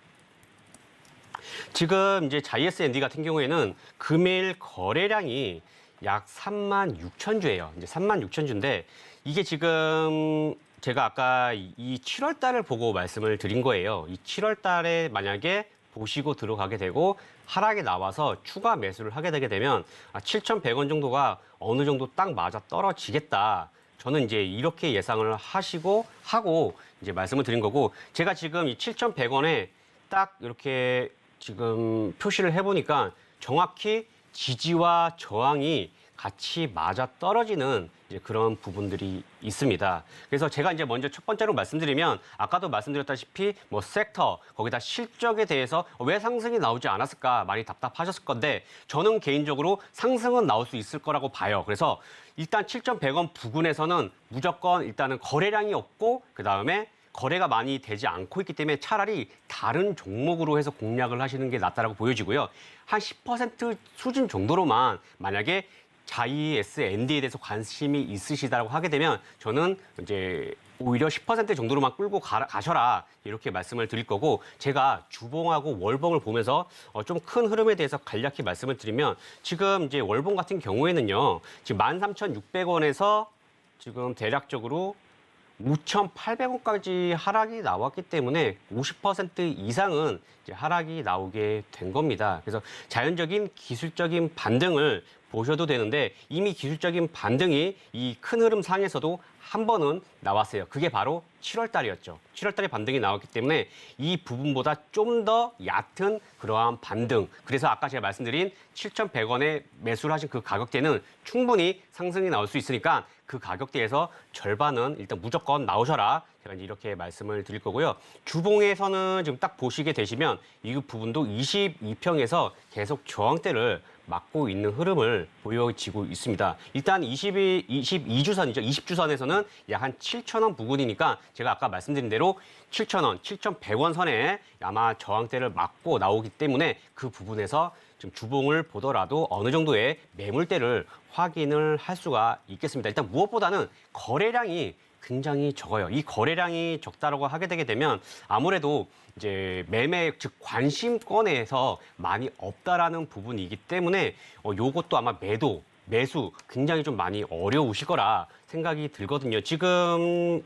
지금 이제 JS&D 같은 경우에는 금일 거래량이 약 36,000주예요. 이제 36,000주인데 이게 지금 제가 아까 이 7월 달을 보고 말씀을 드린 거예요. 이 7월 달에 만약에 보시고 들어가게 되고 하락이 나와서 추가 매수를 하게 되게 되면 7,100원 정도가 어느 정도 딱 맞아 떨어지겠다. 저는 이제 이렇게 예상을 하고 이제 말씀을 드린 거고 제가 지금 이 7,100원에 딱 이렇게 지금 표시를 해보니까 정확히 지지와 저항이 같이 맞아 떨어지는 이제 그런 부분들이 있습니다. 그래서 제가 이제 먼저 첫 번째로 말씀드리면 아까도 말씀드렸다시피 섹터 거기다 실적에 대해서 왜 상승이 나오지 않았을까 많이 답답하셨을 건데 저는 개인적으로 상승은 나올 수 있을 거라고 봐요. 그래서 일단 7,100원 부근에서는 무조건 일단은 거래량이 없고 그다음에 거래가 많이 되지 않고 있기 때문에 차라리 다른 종목으로 해서 공략을 하시는 게 낫다라고 보여지고요. 한 10% 수준 정도로만 만약에 JS&D에 대해서 관심이 있으시다고 하게 되면 저는 이제 오히려 10% 정도로만 끌고 가셔라 이렇게 말씀을 드릴 거고 제가 주봉하고 월봉을 보면서 좀 큰 흐름에 대해서 간략히 말씀을 드리면 지금 이제 월봉 같은 경우에는요. 지금 13,600원에서 지금 대략적으로 5,800원까지 하락이 나왔기 때문에 50% 이상은 이제 하락이 나오게 된 겁니다. 그래서 자연적인 기술적인 반등을 보셔도 되는데 이미 기술적인 반등이 이 큰 흐름 상에서도 한 번은 나왔어요. 그게 바로 7월 달이었죠. 7월 달에 반등이 나왔기 때문에 이 부분보다 좀 더 얕은 그러한 반등. 그래서 아까 제가 말씀드린 7,100원에 매수를 하신 그 가격대는 충분히 상승이 나올 수 있으니까 그 가격대에서 절반은 일단 무조건 나오셔라. 제가 이제 이렇게 말씀을 드릴 거고요. 주봉에서는 지금 딱 보시게 되시면 이 부분도 22평에서 계속 저항대를 막고 있는 흐름을 보여지고 있습니다. 일단 22주선이죠. 20주선에서는 약 한 7,000원 부근이니까 제가 아까 말씀드린 대로 7,000원, 7,100원 선에 아마 저항대를 막고 나오기 때문에 그 부분에서 지금 주봉을 보더라도 어느 정도의 매물대를 확인을 할 수가 있겠습니다. 일단 무엇보다는 거래량이 굉장히 적어요. 이 거래량이 적다라고 하게 되게 되면 아무래도 이제 매매 즉 관심권에서 많이 없다라는 부분이기 때문에 요것도 아마 매수 굉장히 좀 많이 어려우실 거라 생각이 들거든요. 지금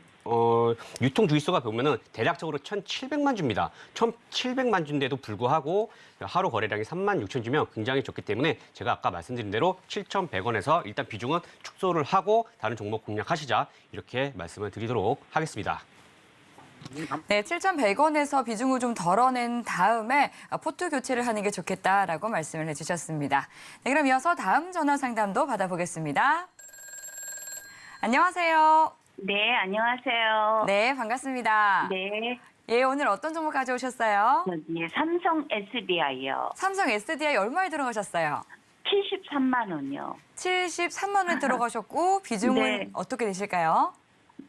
유통 주의수가 보면은 대략적으로 1,700만 주입니다. 1,700만 주인데도 불구하고 하루 거래량이 36,000주면 굉장히 적기 때문에 제가 아까 말씀드린 대로 7,100원에서 일단 비중은 축소를 하고 다른 종목 공략하시자 이렇게 말씀을 드리도록 하겠습니다. 네, 7,100원에서 비중을 좀 덜어낸 다음에 포트 교체를 하는 게 좋겠다라고 말씀을 해주셨습니다. 네, 그럼 이어서 다음 전화 상담도 받아보겠습니다. 안녕하세요. 네, 안녕하세요. 네, 반갑습니다. 네, 예, 오늘 어떤 종목 가져오셨어요? 여기 삼성 SDI요. 삼성 SDI 얼마에 들어가셨어요? 73만 원이요. 73만 원에 들어가셨고 비중은 네. 어떻게 되실까요?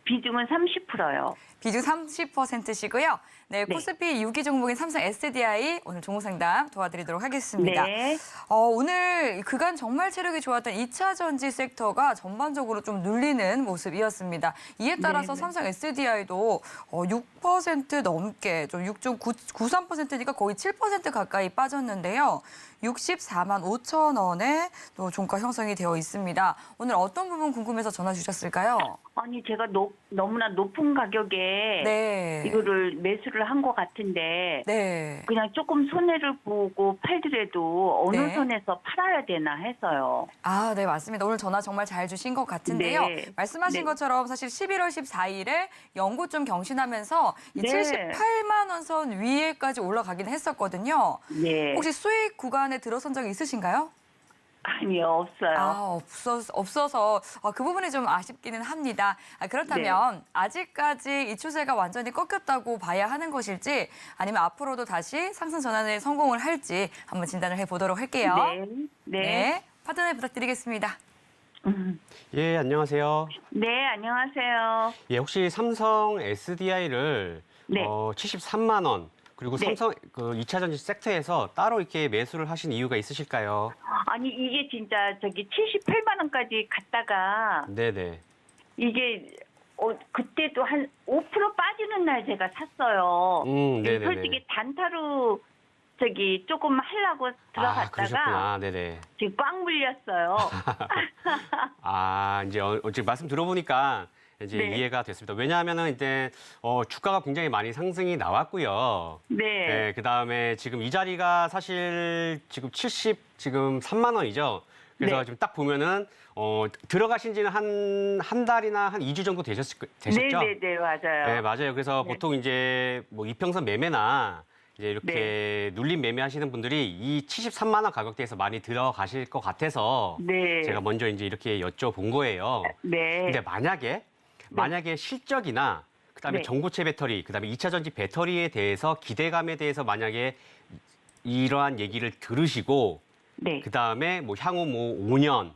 비중은 30%요. 비중 30%시고요. 네, 네. 코스피 6위 종목인 삼성 SDI 오늘 종목 상담 도와드리도록 하겠습니다. 네. 오늘 그간 정말 체력이 좋았던 2차 전지 섹터가 전반적으로 좀 눌리는 모습이었습니다. 이에 따라서 네. 삼성 SDI도 6% 넘게 좀 6.93%니까 거의 7% 가까이 빠졌는데요. 64만 5천 원에 또 종가 형성이 되어 있습니다. 오늘 어떤 부분 궁금해서 전화 주셨을까요? 아니, 제가 너무나 높은 가격에 네. 이거를 매수를 한 것 같은데 네. 그냥 조금 손해를 보고 팔더라도 어느 네. 선에서 팔아야 되나 해서요. 아, 네, 맞습니다. 오늘 전화 정말 잘 주신 것 같은데요. 네. 말씀하신 네. 것처럼 사실 11월 14일에 연고 좀 경신하면서 이 네. 78만 원 선 위에까지 올라가긴 했었거든요. 네. 혹시 수익 구간에 들어선 적이 있으신가요? 아니요, 없어요. 아, 없어서 그 부분이 좀 아쉽기는 합니다. 그렇다면 네. 아직까지 이 추세가 완전히 꺾였다고 봐야 하는 것일지 아니면 앞으로도 다시 상승 전환에 성공을 할지 한번 진단을 해보도록 할게요. 네. 파트너 부탁드리겠습니다. 예, 안녕하세요. 네, 안녕하세요. 예, 혹시 삼성 SDI를 네. 73만 원 그리고 네. 삼성 그 2차 전지 섹터에서 따로 이렇게 매수를 하신 이유가 있으실까요? 아니, 이게 진짜 저기 78만 원까지 갔다가 네네. 이게 그때도 한 5% 빠지는 날 제가 샀어요. 네네네. 솔직히 단타로 저기 조금 하려고 들어갔다가 그러셨구나. 네네. 지금 꽉 물렸어요. 이제 지금 말씀 들어보니까 이제 네. 이해가 됐습니다. 왜냐하면은 이제 주가가 굉장히 많이 상승이 나왔고요. 네. 그다음에 지금 이 자리가 사실 지금 73만 원이죠. 그래서 네. 지금 딱 보면은 들어가신 지는 한 달이나 한 2주 정도 되셨죠? 네, 맞아요. 네, 맞아요. 그래서 네. 보통 이제 뭐 이평선 매매나 이제 이렇게 눌림 매매하시는 분들이 이 73만 원 가격대에서 많이 들어가실 것 같아서 네. 제가 먼저 이제 이렇게 여쭤본 거예요. 네. 근데 만약에 실적이나 그다음에 네. 전고체 배터리, 그다음에 2차 전지 배터리에 대해서 기대감에 대해서 만약에 이러한 얘기를 들으시고 네. 그다음에 뭐 향후 뭐 5년,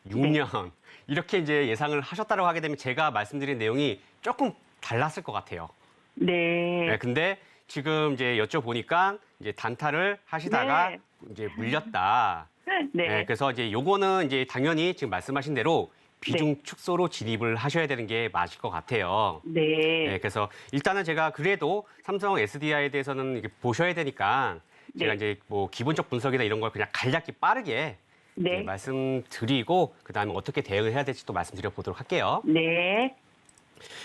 6년 이렇게 이제 예상을 하셨다고 하게 되면 제가 말씀드린 내용이 조금 달랐을 것 같아요. 네. 근데 지금 이제 여쭤보니까 이제 단타를 하시다가 네. 이제 물렸다. 네. 그래서 이제 요거는 이제 당연히 지금 말씀하신 대로 비중 축소로 진입을 하셔야 되는 게 맞을 것 같아요. 네. 그래서 일단은 제가 그래도 삼성 SDI에 대해서는 이렇게 보셔야 되니까 제가 네. 이제 뭐 기본적 분석이나 이런 걸 그냥 간략히 빠르게 네. 이제 말씀드리고 그다음에 어떻게 대응을 해야 될지 또 말씀드려 보도록 할게요. 네.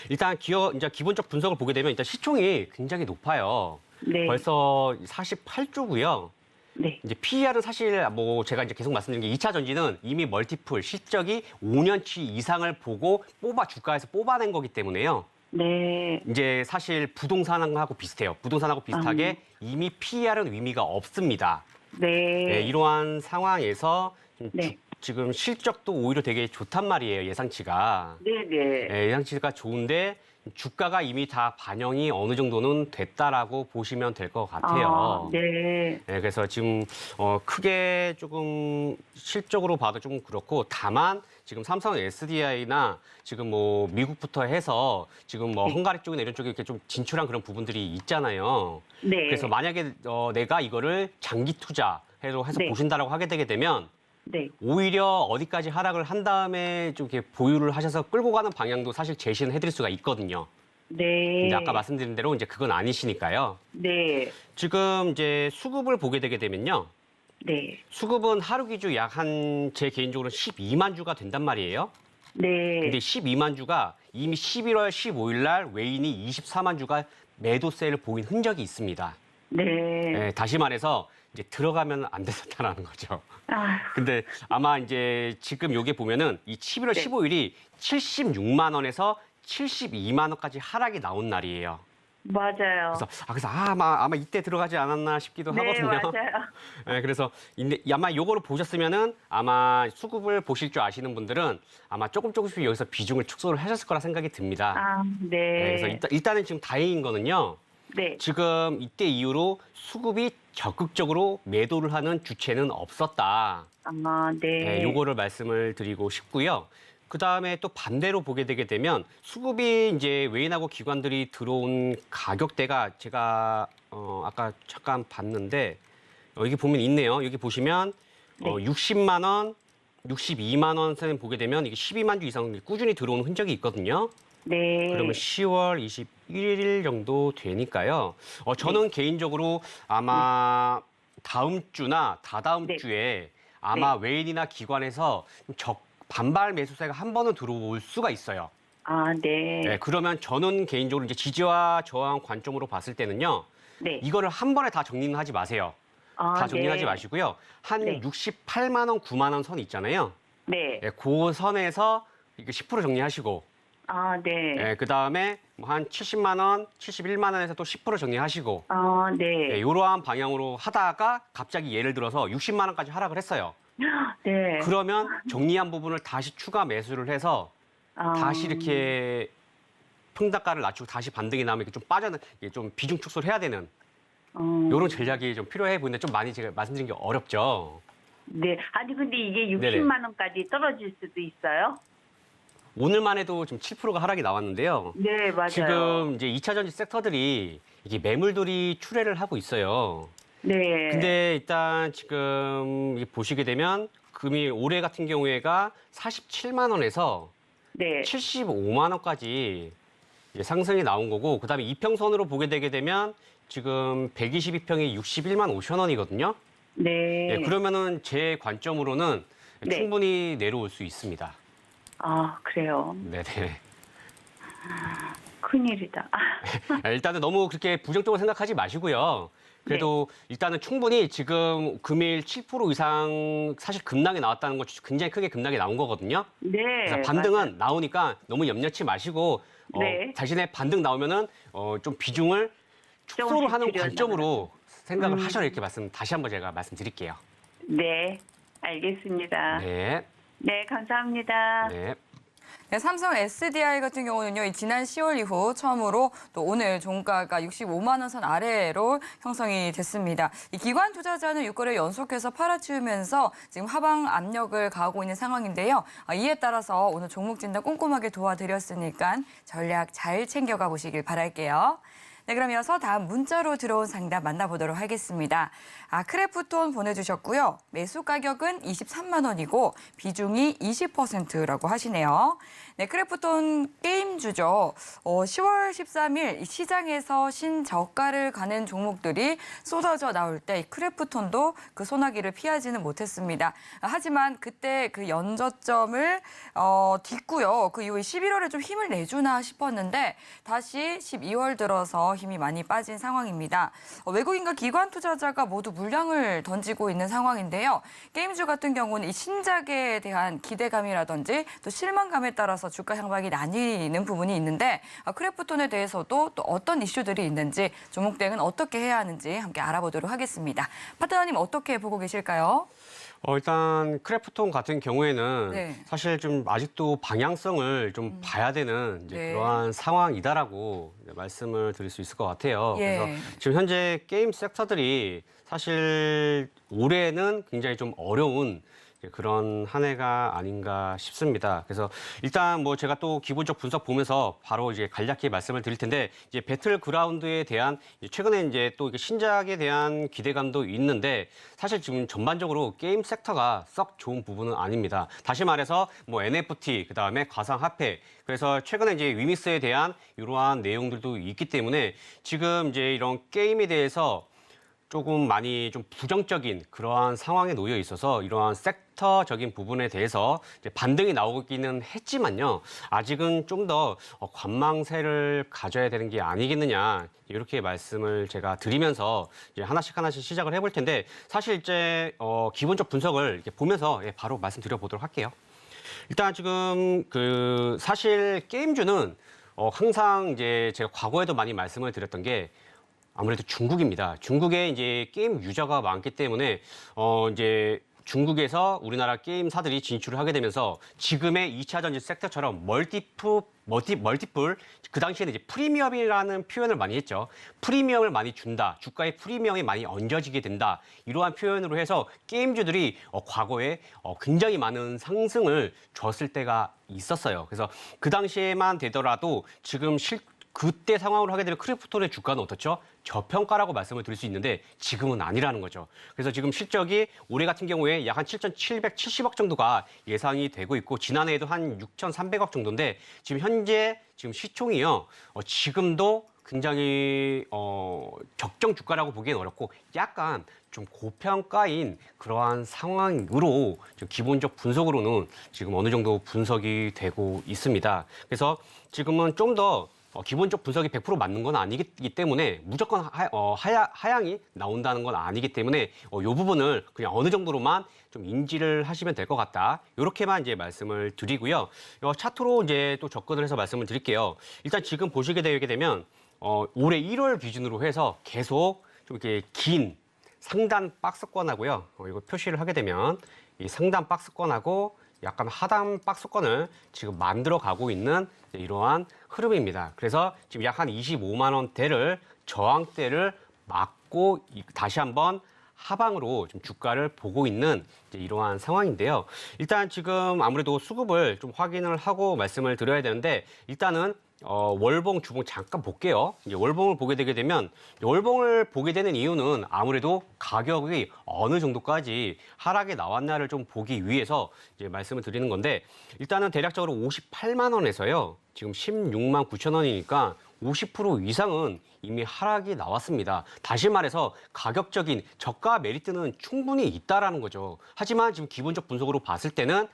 일단 이제 기본적 분석을 보게 되면 일단 시총이 굉장히 높아요. 네. 벌써 48조고요. 네. 이제 PER은 사실 뭐 제가 이제 계속 말씀드린 게 2차 전지는 이미 멀티플 실적이 5년치 이상을 보고 주가에서 뽑아낸 거기 때문에요. 네. 이제 사실 부동산하고 비슷해요. 부동산하고 비슷하게 이미 PER은 의미가 없습니다. 네. 이러한 상황에서 네. 지금 실적도 오히려 되게 좋단 말이에요. 예상치가. 네. 예상치가 좋은데 주가가 이미 다 반영이 어느 정도는 됐다라고 보시면 될 것 같아요. 네. 그래서 지금 크게 조금 실적으로 봐도 좀 그렇고 다만 지금 삼성 SDI나 지금 뭐 미국부터 해서 지금 뭐 헝가리 쪽이나 이런 쪽에 이렇게 좀 진출한 그런 부분들이 있잖아요. 네. 그래서 만약에 내가 이거를 장기 투자로 해서 네. 보신다라고 하게 되게 되면 네. 오히려 어디까지 하락을 한 다음에 좀 이렇게 보유를 하셔서 끌고 가는 방향도 사실 제시는 해드릴 수가 있거든요. 네. 근데 아까 말씀드린 대로 이제 그건 아니시니까요. 네. 지금 이제 수급을 보게 되게 되면요. 네. 수급은 하루 기준 약 제 개인적으로 12만 주가 된단 말이에요. 네. 근데 12만 주가 이미 11월 15일 날 외인이 24만 주가 매도세를 보인 흔적이 있습니다. 네. 다시 말해서 이제 들어가면 안 됐다라는 거죠. 아, 근데 아마 이제 지금 요게 보면은 이 11월 네. 15일이 76만 원에서 72만 원까지 하락이 나온 날이에요. 맞아요. 그래서 아마 이때 들어가지 않았나 싶기도 네, 하거든요. 맞아요. 그래서 아마 요거를 보셨으면은 아마 수급을 보실 줄 아시는 분들은 아마 조금씩 여기서 비중을 축소를 하셨을 거라 생각이 듭니다. 아, 네. 그래서 일단은 지금 다행인 거는요. 네. 지금 이때 이후로 수급이 적극적으로 매도를 하는 주체는 없었다. 아, 네. 요거를 말씀을 드리고 싶고요. 그 다음에 또 반대로 보게 되게 되면 수급이 이제 외인하고 기관들이 들어온 가격대가 제가 아까 잠깐 봤는데 여기 보면 있네요. 여기 보시면 네. 60만 원, 62만 원 선 보게 되면 이게 12만 주 이상 꾸준히 들어오는 흔적이 있거든요. 네. 그러면 10월 21일 정도 되니까요. 저는 개인적으로 아마 다음 주나 다다음 네. 주에 아마 외인이나 기관에서 반발 매수세가 한 번은 들어올 수가 있어요. 아, 네. 네, 그러면 저는 개인적으로 이제 지지와 저항 관점으로 봤을 때는요. 네. 이거를 한 번에 다 정리는 하지 마세요. 아, 다 정리하지 네. 마시고요. 한 네. 68만 원, 9만 원 선 있잖아요. 네. 네, 그 선에서 이거 10% 정리하시고, 아, 네. 네, 그 다음에 한 70만 원, 71만 원에서 또 10% 정리하시고, 아, 네. 네, 이러한 방향으로 하다가 갑자기 예를 들어서 60만 원까지 하락을 했어요. 네. 그러면 정리한 부분을 다시 추가 매수를 해서 아, 다시 이렇게 평단가를 낮추고 다시 반등이 나오면 이렇게 좀 빠져는 이게 좀 비중 축소를 해야 되는 이런 전략이 좀 필요해 보이는데 좀 많이 제가 말씀드린 게 어렵죠. 네. 아니, 근데 이게 네네. 60만 원까지 떨어질 수도 있어요? 오늘만 해도 지금 7%가 하락이 나왔는데요. 네, 맞아요. 지금 이제 2차 전지 섹터들이 이게 매물들이 출회를 하고 있어요. 네. 근데 일단 지금 이게 보시게 되면 금일 올해 같은 경우에가 47만 원에서 네. 75만 원까지 이제 상승이 나온 거고, 그다음에 이평선으로 보게 되게 되면 지금 122평이 61만 5천 원이거든요. 네. 네, 그러면은 제 관점으로는 네. 충분히 내려올 수 있습니다. 아, 그래요. 네네. 큰일이다. 일단은 너무 그렇게 부정적으로 생각하지 마시고요. 그래도 일단은 충분히 지금 금일 7% 이상 사실 급락이 나왔다는 건 굉장히 크게 급락이 나온 거거든요. 네. 그래서 반등은 나오니까 너무 염려치 마시고 네. 자신의 반등 나오면은 좀 비중을 축소를 조금씩 하는 줄여나가는. 관점으로 생각을 하셔라 이렇게 다시 한번 제가 말씀드릴게요. 네. 알겠습니다. 네. 네, 감사합니다. 네. 네, 삼성 SDI 같은 경우는요, 이 지난 10월 이후 처음으로 또 오늘 종가가 65만 원 선 아래로 형성이 됐습니다. 이 기관 투자자는 6거래 연속해서 팔아치우면서 지금 하방 압력을 가하고 있는 상황인데요. 이에 따라서 오늘 종목 진단 꼼꼼하게 도와드렸으니까 전략 잘 챙겨가 보시길 바랄게요. 네, 그럼 이어서 다음 문자로 들어온 상담 만나보도록 하겠습니다. 크래프톤 보내주셨고요. 매수 가격은 23만 원이고 비중이 20%라고 하시네요. 네, 크래프톤 게임주죠. 10월 13일 시장에서 신저가를 가는 종목들이 쏟아져 나올 때 이 크래프톤도 그 소나기를 피하지는 못했습니다. 하지만 그때 그 연저점을 딛고요. 그 이후에 11월에 좀 힘을 내주나 싶었는데 다시 12월 들어서 힘이 많이 빠진 상황입니다. 외국인과 기관 투자자가 모두 물량을 던지고 있는 상황인데요. 게임주 같은 경우는 이 신작에 대한 기대감이라든지 또 실망감에 따라서 주가 향방이 나뉘는 부분이 있는데 크래프톤에 대해서도 또 어떤 이슈들이 있는지 종목 대응은 어떻게 해야 하는지 함께 알아보도록 하겠습니다. 파트너님 어떻게 보고 계실까요? 일단 크래프톤 같은 경우에는 네. 사실 좀 아직도 방향성을 좀 봐야 되는 이제 네. 그러한 상황이다라고 이제 말씀을 드릴 수 있을 것 같아요. 예. 그래서 지금 현재 게임 섹터들이 사실 올해는 굉장히 좀 어려운 그런 한 해가 아닌가 싶습니다. 그래서 일단 뭐 제가 또 기본적 분석 보면서 바로 이제 간략히 말씀을 드릴 텐데, 이제 배틀그라운드에 대한 최근에 이제 또 신작에 대한 기대감도 있는데 사실 지금 전반적으로 게임 섹터가 썩 좋은 부분은 아닙니다. 다시 말해서 뭐 NFT, 그다음에 가상화폐, 그래서 최근에 이제 위믹스에 대한 이러한 내용들도 있기 때문에 지금 이제 이런 게임에 대해서 조금 많이 좀 부정적인 그러한 상황에 놓여 있어서 이러한 섹터적인 부분에 대해서 이제 반등이 나오기는 했지만요. 아직은 좀 더 관망세를 가져야 되는 게 아니겠느냐, 이렇게 말씀을 제가 드리면서 이제 하나씩 시작을 해볼 텐데, 사실 이제 기본적 분석을 이렇게 보면서 바로 말씀드려 보도록 할게요. 일단 지금 사실 게임주는 항상 이제 제가 과거에도 많이 말씀을 드렸던 게 아무래도 중국입니다. 중국에 이제 게임 유저가 많기 때문에 이제 중국에서 우리나라 게임사들이 진출을 하게 되면서 지금의 2차 전지 섹터처럼 멀티플 그 당시에는 이제 프리미엄이라는 표현을 많이 했죠. 프리미엄을 많이 준다. 주가의 프리미엄이 많이 얹어지게 된다. 이러한 표현으로 해서 게임주들이 과거에 굉장히 많은 상승을 줬을 때가 있었어요. 그래서 그 당시에만 되더라도 지금 그때 상황으로 하게 되면 크래프톤의 주가는 어떻죠? 저평가라고 말씀을 드릴 수 있는데 지금은 아니라는 거죠. 그래서 지금 실적이 올해 같은 경우에 약 한 7,770억 정도가 예상이 되고 있고, 지난해에도 한 6,300억 정도인데 지금 현재 시총이요. 지금도 굉장히 적정 주가라고 보기엔 어렵고 약간 좀 고평가인 그러한 상황으로 좀 기본적 분석으로는 지금 어느 정도 분석이 되고 있습니다. 그래서 지금은 좀 더 기본적 분석이 100% 맞는 건 아니기 때문에 무조건 하향이 나온다는 건 아니기 때문에 이 부분을 그냥 어느 정도로만 좀 인지를 하시면 될 것 같다. 이렇게만 이제 말씀을 드리고요. 차트로 이제 또 접근을 해서 말씀을 드릴게요. 일단 지금 보시게 되게 되면 올해 1월 기준으로 해서 계속 좀 이렇게 긴 상단 박스권하고요. 이거 표시를 하게 되면 이 상단 박스권하고 약간 하단 박스권을 지금 만들어 가고 있는 이러한 흐름입니다. 그래서 지금 약 한 25만 원대를 저항대를 맞고 다시 한번 하방으로 좀 주가를 보고 있는 이러한 상황인데요. 일단 지금 아무래도 수급을 좀 확인을 하고 말씀을 드려야 되는데 일단은 월봉, 주봉 잠깐 볼게요. 이제 월봉을 보게 되게 되면 월봉을 보게 되는 이유는 아무래도 가격이 어느 정도까지 하락에 나왔나를 좀 보기 위해서 이제 말씀을 드리는 건데 일단은 대략적으로 58만 원에서요. 지금 16만 9천 원이니까 50% 이상은 이미 하락이 나왔습니다. 다시 말해서 가격적인 저가 메리트는 충분히 있다라는 거죠. 하지만 지금 기본적 분석으로 봤을 때는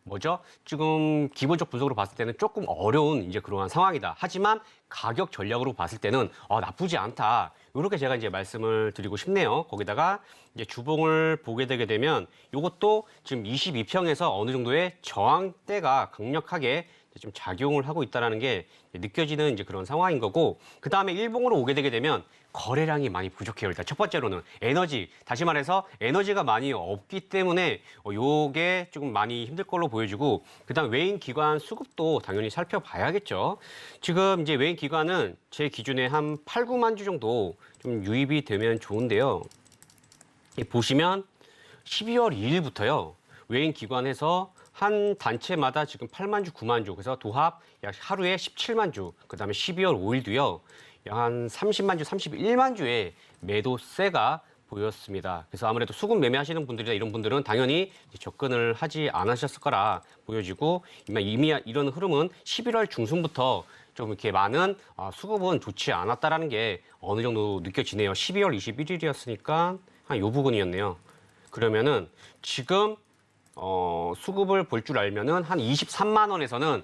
뭐죠? 지금 기본적 분석으로 봤을 때는 조금 어려운 이제 그러한 상황이다. 하지만 가격 전략으로 봤을 때는 나쁘지 않다. 이렇게 제가 이제 말씀을 드리고 싶네요. 거기다가 이제 주봉을 보게 되게 되면 이것도 지금 22평에서 어느 정도의 저항대가 강력하게 좀 작용을 하고 있다는 게 느껴지는 이제 그런 상황인 거고, 그 다음에 일봉으로 오게 되게 되면 거래량이 많이 부족해요. 일단 첫 번째로는 에너지, 다시 말해서 에너지가 많이 없기 때문에 요게 조금 많이 힘들 걸로 보여지고, 그 다음 외인 기관 수급도 당연히 살펴봐야겠죠. 지금 이제 외인 기관은 제 기준에 한 8, 9만 주 정도 좀 유입이 되면 좋은데요. 보시면 12월 2일부터요. 외인 기관에서 한 단체마다 지금 8만 주, 9만 주, 그래서 도합 약 하루에 17만 주, 그 다음에 12월 5일도요. 약 한 30만 주, 31만 주의 매도세가 보였습니다. 그래서 아무래도 수급 매매하시는 분들이나 이런 분들은 당연히 접근을 하지 않으셨을 거라 보여지고, 이미 이런 흐름은 11월 중순부터 좀 이렇게 많은 수급은 좋지 않았다라는 게 어느 정도 느껴지네요. 12월 21일이었으니까 한 요 부분이었네요. 그러면은 지금 수급을 볼 줄 알면은 한 23만 원에서는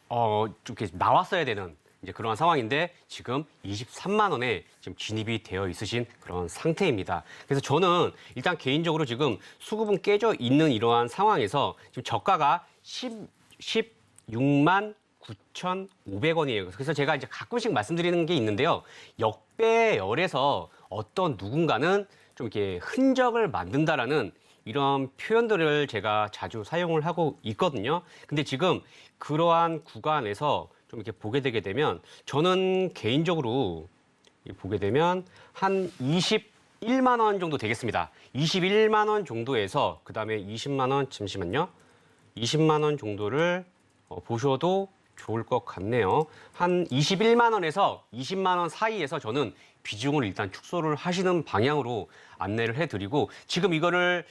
좀 이렇게 나왔어야 되는 이제 그런 상황인데 지금 23만 원에 지금 진입이 되어 있으신 그런 상태입니다. 그래서 저는 일단 개인적으로 지금 수급은 깨져 있는 이러한 상황에서 지금 저가가 16만 9,500원이에요. 그래서 제가 이제 가끔씩 말씀드리는 게 있는데요. 역배열에서 어떤 누군가는 좀 이렇게 흔적을 만든다라는 이런 표현들을 제가 자주 사용을 하고 있거든요. 근데 지금 그러한 구간에서 좀 이렇게 보게 되게 되면 저는 개인적으로 보게 되면 한 21만 원 정도 되겠습니다. 21만 원 정도에서 그다음에 20만 원, 잠시만요. 20만 원 정도를 보셔도 좋을 것 같네요. 한 21만 원에서 20만 원 사이에서 저는 비중을 일단 축소를 하시는 방향으로 안내를 해드리고, 지금 이거를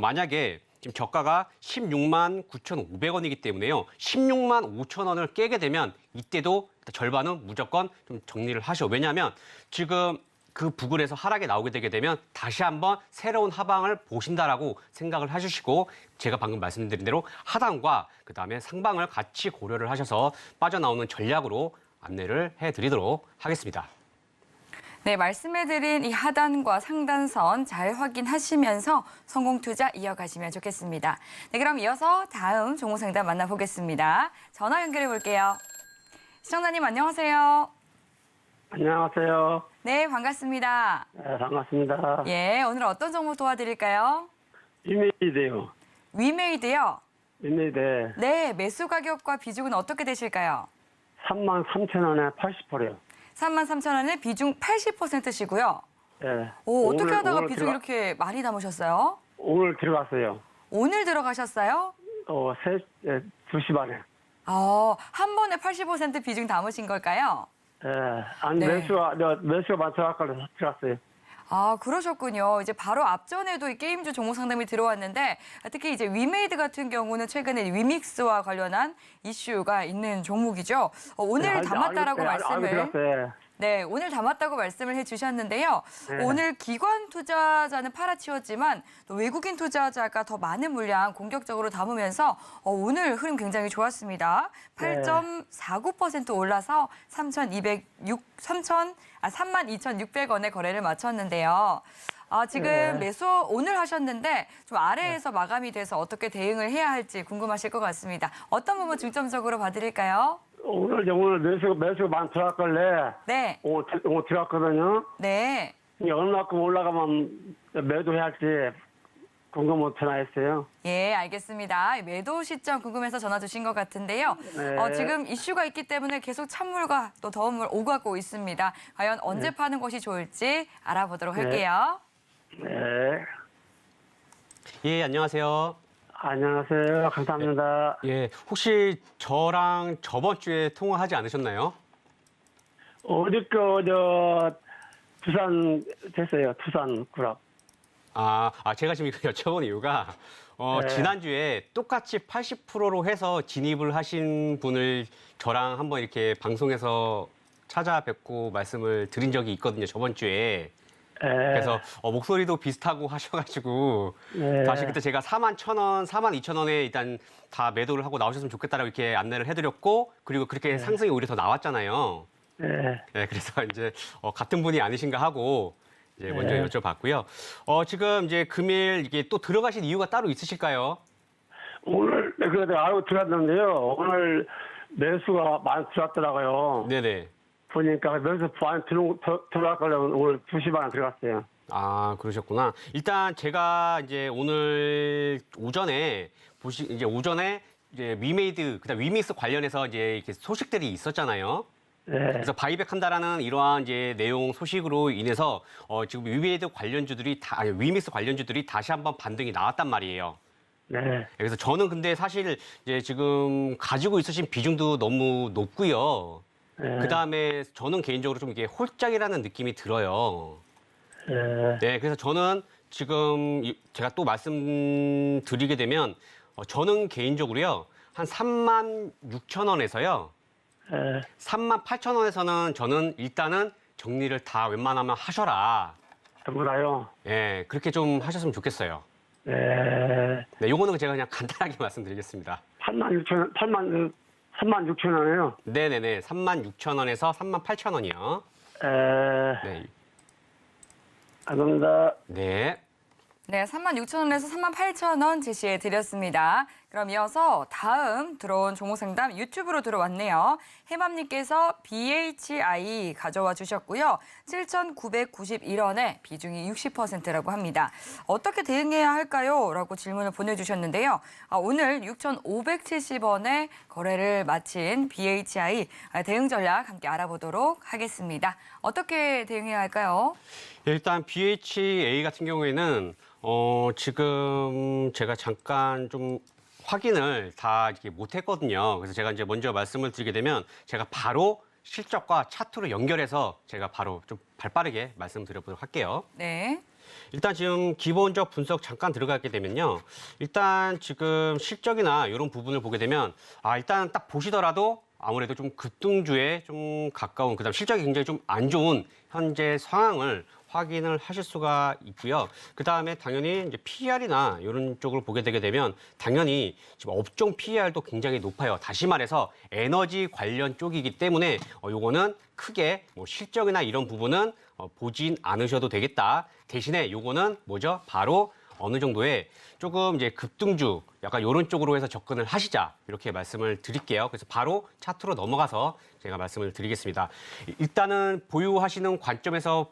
만약에 지금 저가가 16만 9,500원이기 때문에요. 16만 5천 원을 깨게 되면 이때도 절반은 무조건 좀 정리를 하셔. 왜냐하면 지금 그 부근에서 하락이 나오게 되게 되면 다시 한번 새로운 하방을 보신다라고 생각을 해주시고, 제가 방금 말씀드린 대로 하단과 그다음에 상방을 같이 고려를 하셔서 빠져나오는 전략으로 안내를 해드리도록 하겠습니다. 네, 말씀해드린 이 하단과 상단선 잘 확인하시면서 성공 투자 이어가시면 좋겠습니다. 네, 그럼 이어서 다음 종목 상담 만나보겠습니다. 전화 연결해 볼게요. 시청자님 안녕하세요. 안녕하세요. 네, 반갑습니다. 네, 반갑습니다. 예, 오늘 어떤 종목 도와드릴까요? 이메일이요. 위메이드요. 이메일 네, 매수 가격과 비중은 어떻게 되실까요? 33,000원에 80%요. 33,000원에 비중 80%시고요. 네. 오, 어떻게 하다가 오늘 비중 이렇게 많이 담으셨어요? 오늘 들어갔어요. 오늘 들어가셨어요? 2시 반에. 한 번에 80% 비중 담으신 걸까요? 아니, 네. 매수가 많더라고요. 들어갔어요. 아, 그러셨군요. 이제 바로 앞전에도 이 게임주 종목 상담이 들어왔는데, 특히 이제 위메이드 같은 경우는 최근에 위믹스와 관련한 이슈가 있는 종목이죠. 오늘 담았다라고 말씀을. 들어갔어요. 네, 오늘 담았다고 말씀을 해주셨는데요. 네. 오늘 기관 투자자는 팔아치웠지만 또 외국인 투자자가 더 많은 물량 공격적으로 담으면서 오늘 흐름 굉장히 좋았습니다. 8.49% 올라서 32,600원에 거래를 마쳤는데요. 지금 네. 매수 오늘 하셨는데 좀 아래에서 마감이 돼서 어떻게 대응을 해야 할지 궁금하실 것 같습니다. 어떤 부분 중점적으로 봐드릴까요? 오늘 매수가 많이 들어갔길래 네, 오늘 들어갔거든요. 네. 이게 얼마큼 올라가면 매도해야 할지 궁금해서 전화했어요. 예, 알겠습니다. 매도 시점 궁금해서 전화 주신 것 같은데요. 네. 지금 이슈가 있기 때문에 계속 찬물과 또 더운 물 오고 가고 있습니다. 과연 언제 파는 것이 좋을지 알아보도록 네. 할게요. 네. 예, 안녕하세요. 안녕하세요. 감사합니다. 예, 혹시 저랑 저번 주에 통화하지 않으셨나요? 부산 됐어요. 부산 구랍. 제가 지금 이거 여쭤본 이유가 네. 지난주에 똑같이 80%로 해서 진입을 하신 분을 저랑 한번 이렇게 방송에서 찾아뵙고 말씀을 드린 적이 있거든요. 저번 주에. 그래서 목소리도 비슷하고 하셔가지고 네. 다시 그때 제가 41,000원, 42,000원에 일단 다 매도를 하고 나오셨으면 좋겠다라고 이렇게 안내를 해드렸고 그리고 그렇게 상승이 오히려 더 나왔잖아요. 네. 네, 그래서 이제 같은 분이 아니신가 하고 이제 먼저 네. 여쭤봤고요. 지금 이제 금일 이게 또 들어가신 이유가 따로 있으실까요? 오늘 그래도 알고 들었는데요. 오늘 매수가 많이 들어왔더라고요. 네네. 보니까 매수 많이 들어갈 거려면 오늘 2시 반에 들어갔어요. 그러셨구나. 일단 제가 이제 오늘 오전에 이제 위메이드, 그다음 위믹스 관련해서 이제 이렇게 소식들이 있었잖아요. 네. 그래서 바이백 한다라는 이러한 이제 내용 소식으로 인해서 지금 위메이드 위믹스 관련주들이 다시 한번 반등이 나왔단 말이에요. 네. 그래서 저는 근데 사실 이제 지금 가지고 있으신 비중도 너무 높고요. 네. 그다음에 저는 개인적으로 좀 이게 홀짝이라는 느낌이 들어요. 네. 네, 그래서 저는 지금 제가 또 말씀드리게 되면 저는 개인적으로요. 한 36,000원에서요. 네. 38,000원에서는 저는 일단은 정리를 다 웬만하면 하셔라. 전부다요. 예, 그렇게 좀 하셨으면 좋겠어요. 네. 네, 요거는 제가 그냥 간단하게 말씀드리겠습니다. 36,000원이에요. 네네네, 36,000원에서 38,000원이요. 네. 감사합니다. 네. 네, 36,000원에서 38,000원 제시해 드렸습니다. 그럼 이어서 다음 들어온 종목 상담 유튜브로 들어왔네요. 해맘님께서 BHI 가져와 주셨고요. 7,991원에 비중이 60%라고 합니다. 어떻게 대응해야 할까요? 라고 질문을 보내주셨는데요. 오늘 6,570원에 거래를 마친 BHI 대응 전략 함께 알아보도록 하겠습니다. 어떻게 대응해야 할까요? 일단 BHA 같은 경우에는 지금 제가 잠깐 좀 확인을 다 이렇게 못했거든요. 그래서 제가 이제 먼저 말씀을 드리게 되면 제가 바로 실적과 차트로 연결해서 제가 바로 좀 발빠르게 말씀드려보도록 할게요. 네. 일단 지금 기본적 분석 잠깐 들어가게 되면요. 일단 지금 실적이나 이런 부분을 보게 되면 일단 딱 보시더라도 아무래도 좀 급등주에 좀 가까운 그다음 실적이 굉장히 좀 안 좋은 현재 상황을 확인을 하실 수가 있고요. 그다음에 당연히 이제 PER이나 이런 쪽을 보게 되게 되면 당연히 지금 업종 PER도 굉장히 높아요. 다시 말해서 에너지 관련 쪽이기 때문에 요거는 크게 뭐 실적이나 이런 부분은 보진 않으셔도 되겠다. 대신에 요거는 뭐죠? 바로 어느 정도의 조금 이제 급등주 약간 이런 쪽으로 해서 접근을 하시자 이렇게 말씀을 드릴게요. 그래서 바로 차트로 넘어가서 제가 말씀을 드리겠습니다. 일단은 보유하시는 관점에서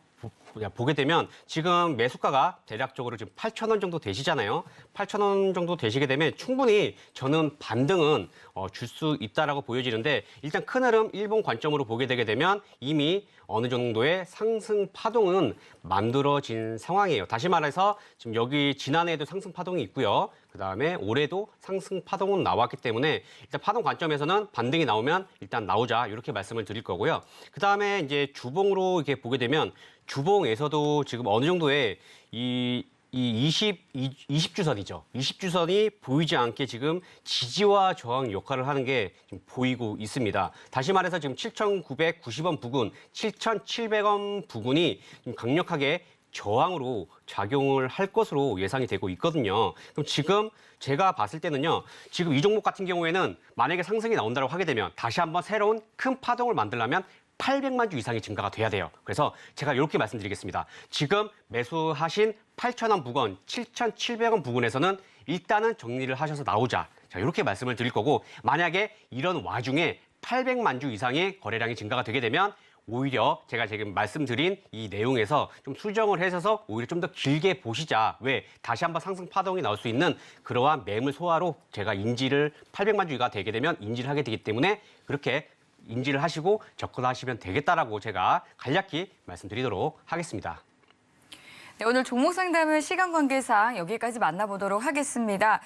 보게 되면 지금 매수가가 대략적으로 지금 8,000원 정도 되시잖아요. 8,000원 정도 되시게 되면 충분히 저는 반등은 줄 수 있다라고 보여지는데 일단 큰 흐름 일본 관점으로 보게 되게 되면 이미 어느 정도의 상승 파동은 만들어진 상황이에요. 다시 말해서 지금 여기 지난해에도 상승 파동이 있고요. 그다음에 올해도 상승 파동은 나왔기 때문에 일단 파동 관점에서는 반등이 나오면 일단 나오자 이렇게 말씀을 드릴 거고요. 그다음에 이제 주봉으로 이렇게 보게 되면 주봉에서도 지금 어느 정도의 이 이 20주선이죠. 20주선이 보이지 않게 지금 지지와 저항 역할을 하는 게 지금 보이고 있습니다. 다시 말해서 지금 7,990원 부근, 7,700원 부근이 지금 강력하게 저항으로 작용을 할 것으로 예상이 되고 있거든요. 그럼 지금 제가 봤을 때는요, 지금 이 종목 같은 경우에는 만약에 상승이 나온다고 하게 되면 다시 한번 새로운 큰 파동을 만들려면 800만 주 이상의 증가가 돼야 돼요. 그래서 제가 이렇게 말씀드리겠습니다. 지금 매수하신 8,000원 부근, 7,700원 부근에서는 일단은 정리를 하셔서 나오자. 자, 이렇게 말씀을 드릴 거고, 만약에 이런 와중에 800만 주 이상의 거래량이 증가가 되게 되면 오히려 제가 지금 말씀드린 이 내용에서 좀 수정을 해서 오히려 좀 더 길게 보시자. 왜? 다시 한번 상승 파동이 나올 수 있는 그러한 매물 소화로 제가 인지를 800만 주가 되게 되면 인지를 하게 되기 때문에 그렇게 인지를 하시고 접근하시면 되겠다라고 제가 간략히 말씀드리도록 하겠습니다. 네, 오늘 종목 상담은 시간 관계상 여기까지 만나보도록 하겠습니다.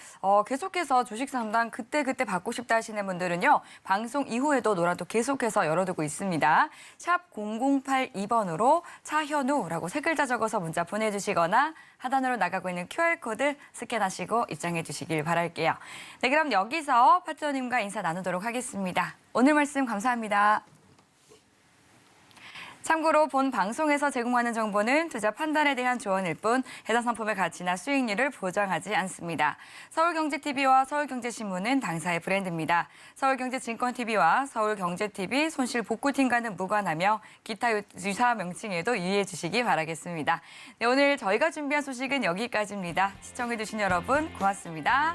계속해서 주식 상담 그때그때 받고 싶다 하시는 분들은요. 방송 이후에도 노라도 계속해서 열어두고 있습니다. 샵 0082번으로 차현우라고 세 글자 적어서 문자 보내주시거나 하단으로 나가고 있는 QR코드 스캔하시고 입장해 주시길 바랄게요. 네, 그럼 여기서 파트너님과 인사 나누도록 하겠습니다. 오늘 말씀 감사합니다. 참고로 본 방송에서 제공하는 정보는 투자 판단에 대한 조언일 뿐 해당 상품의 가치나 수익률을 보장하지 않습니다. 서울경제TV와 서울경제신문은 당사의 브랜드입니다. 서울경제증권TV와 서울경제TV 손실복구팀과는 무관하며 기타 유사 명칭에도 유의해 주시기 바라겠습니다. 네, 오늘 저희가 준비한 소식은 여기까지입니다. 시청해 주신 여러분 고맙습니다.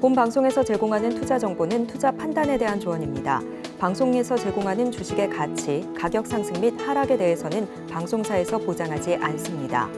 본 방송에서 제공하는 투자 정보는 투자 판단에 대한 조언입니다. 방송에서 제공하는 주식의 가치, 가격 상승 및 하락에 대해서는 방송사에서 보장하지 않습니다.